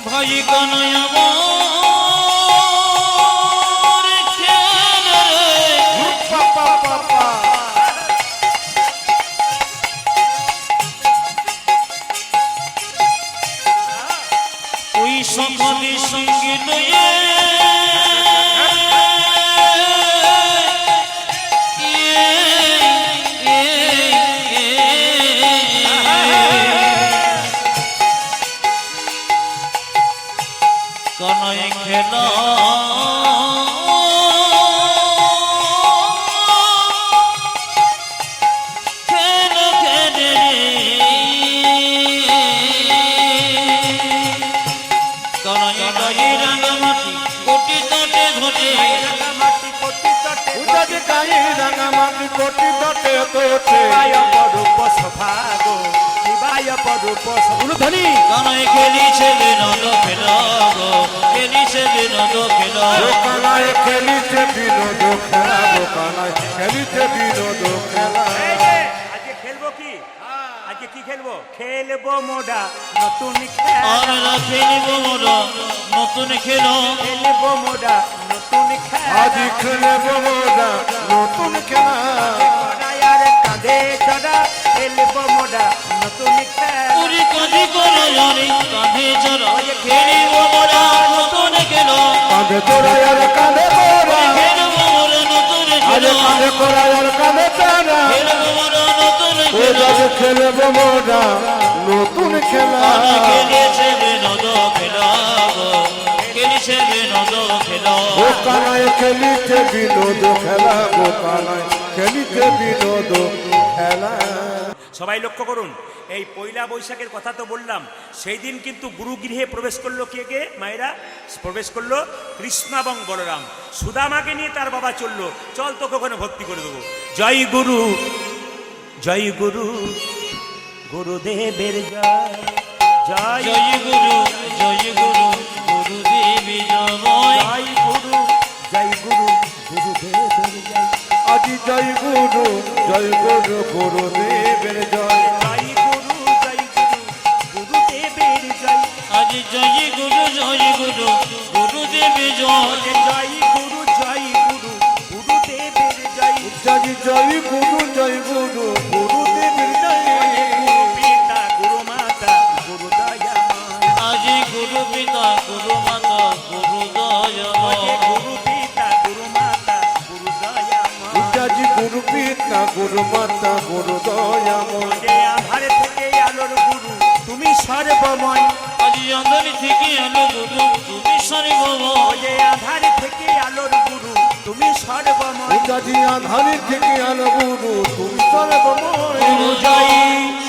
ভাই কানাই আমার খেলে রে। পাপা পাপা ওই সকালে সঙ্গে লয়ে কানাই খেলা খেলা খেলে রে। কানাই গায়ে রাঙামাটি কোটি তটে ঘটে। মাটি কোটি তটে উদাজি গায়ে রাঙা মাটি কোটি তটে তোছে। শিবায় পরূপ সভা গো, শিবায় পরূপ উলুধ্বনি। কানাই খেলিছে বিনোদ খেলা গো, খেলিছে বিনোদ খেলা। ও কানাই খেলিছে বিনোদ খেলা গো, কানাই খেলিছে বিনোদ খেলা। এই যে আজকে খেলবো কি? আজকে কি খেলবো? খেলবো মোডা নতুন খেলা, আমরা খেলিব মোরা নতুন খেলা। খেলবো মোডা নতুন খেলা। আজি খেলব মোরা নতুন খেলা। কড়াইয়ার কাঁধে চড়া, খেলবো মোডা নতুন খেলা। পুরি কাঁধে করা জানি কাঁধে চড়া, খেলিব মোরা নতুন খেলা। কাঁধে তোরাই আর কাঁধে তোরা, খেলিব মোরা নতুন আজ খেলা। কাঁধে তোরাই আর কাঁধে তোরা। খেলিব মোরা নতুন ও খেলা। যাবে খেলব মোরা নতুন খেলা। কানাই খেলিছে বিনোদ খেলা গো, খেলিছে বিনোদ খেলা। ও কানাই খেলিছে বিনোদ খেলা গো, কানাই খেলিছে বিনোদ খেলা। সবাই লক্ষ্য করুন, এই পয়লা বৈশাখের কথা তো বললাম, সেই দিন কিন্তু গুরুগৃহে প্রবেশ করলো কে কে? মায়েরা প্রবেশ করলো কৃষ্ণ এবং বলরাম। সুদামাকে নিয়ে তার বাবা চললো, চল তোকে ওখানে ভর্তি করে দেবো। জয় গুরু, জয় গুরু, গুরুদেবের জয়। জয় জয় গুরু গুরুদেবী জয় জয় গুরু গুরুদেবের জয় আজি জয় গুরু গুরুদেবের জয় জয় গুরু গুরুদেবের জয় আজ জয় গুরু গুরুদেবী জয় জয় গুরু গুরুদেবের জয় আজি জয় গুরু গুরুদেবের জয় গুরু পিতা গুরু মাতা গুরু দয়াময় আজ গুরু পিতা গুরু মাতা গুরু দয়াময় গুরু পিতা গুরু মাতা গুরু দয়াময় আজি গুরু পিতা গুরু মাতা গুরু দয়াময় যে আধার থেকে আলোর গুরু তুমি সর্বময় আজ অন্ধকার থেকে আলো গুরু তুমি সর্বময় যে আধার থেকে আলোর গুরু তুমি সর্বময় আজি আধারে থেকে আলো গুরু তুমি সর্বময় গুরু জয়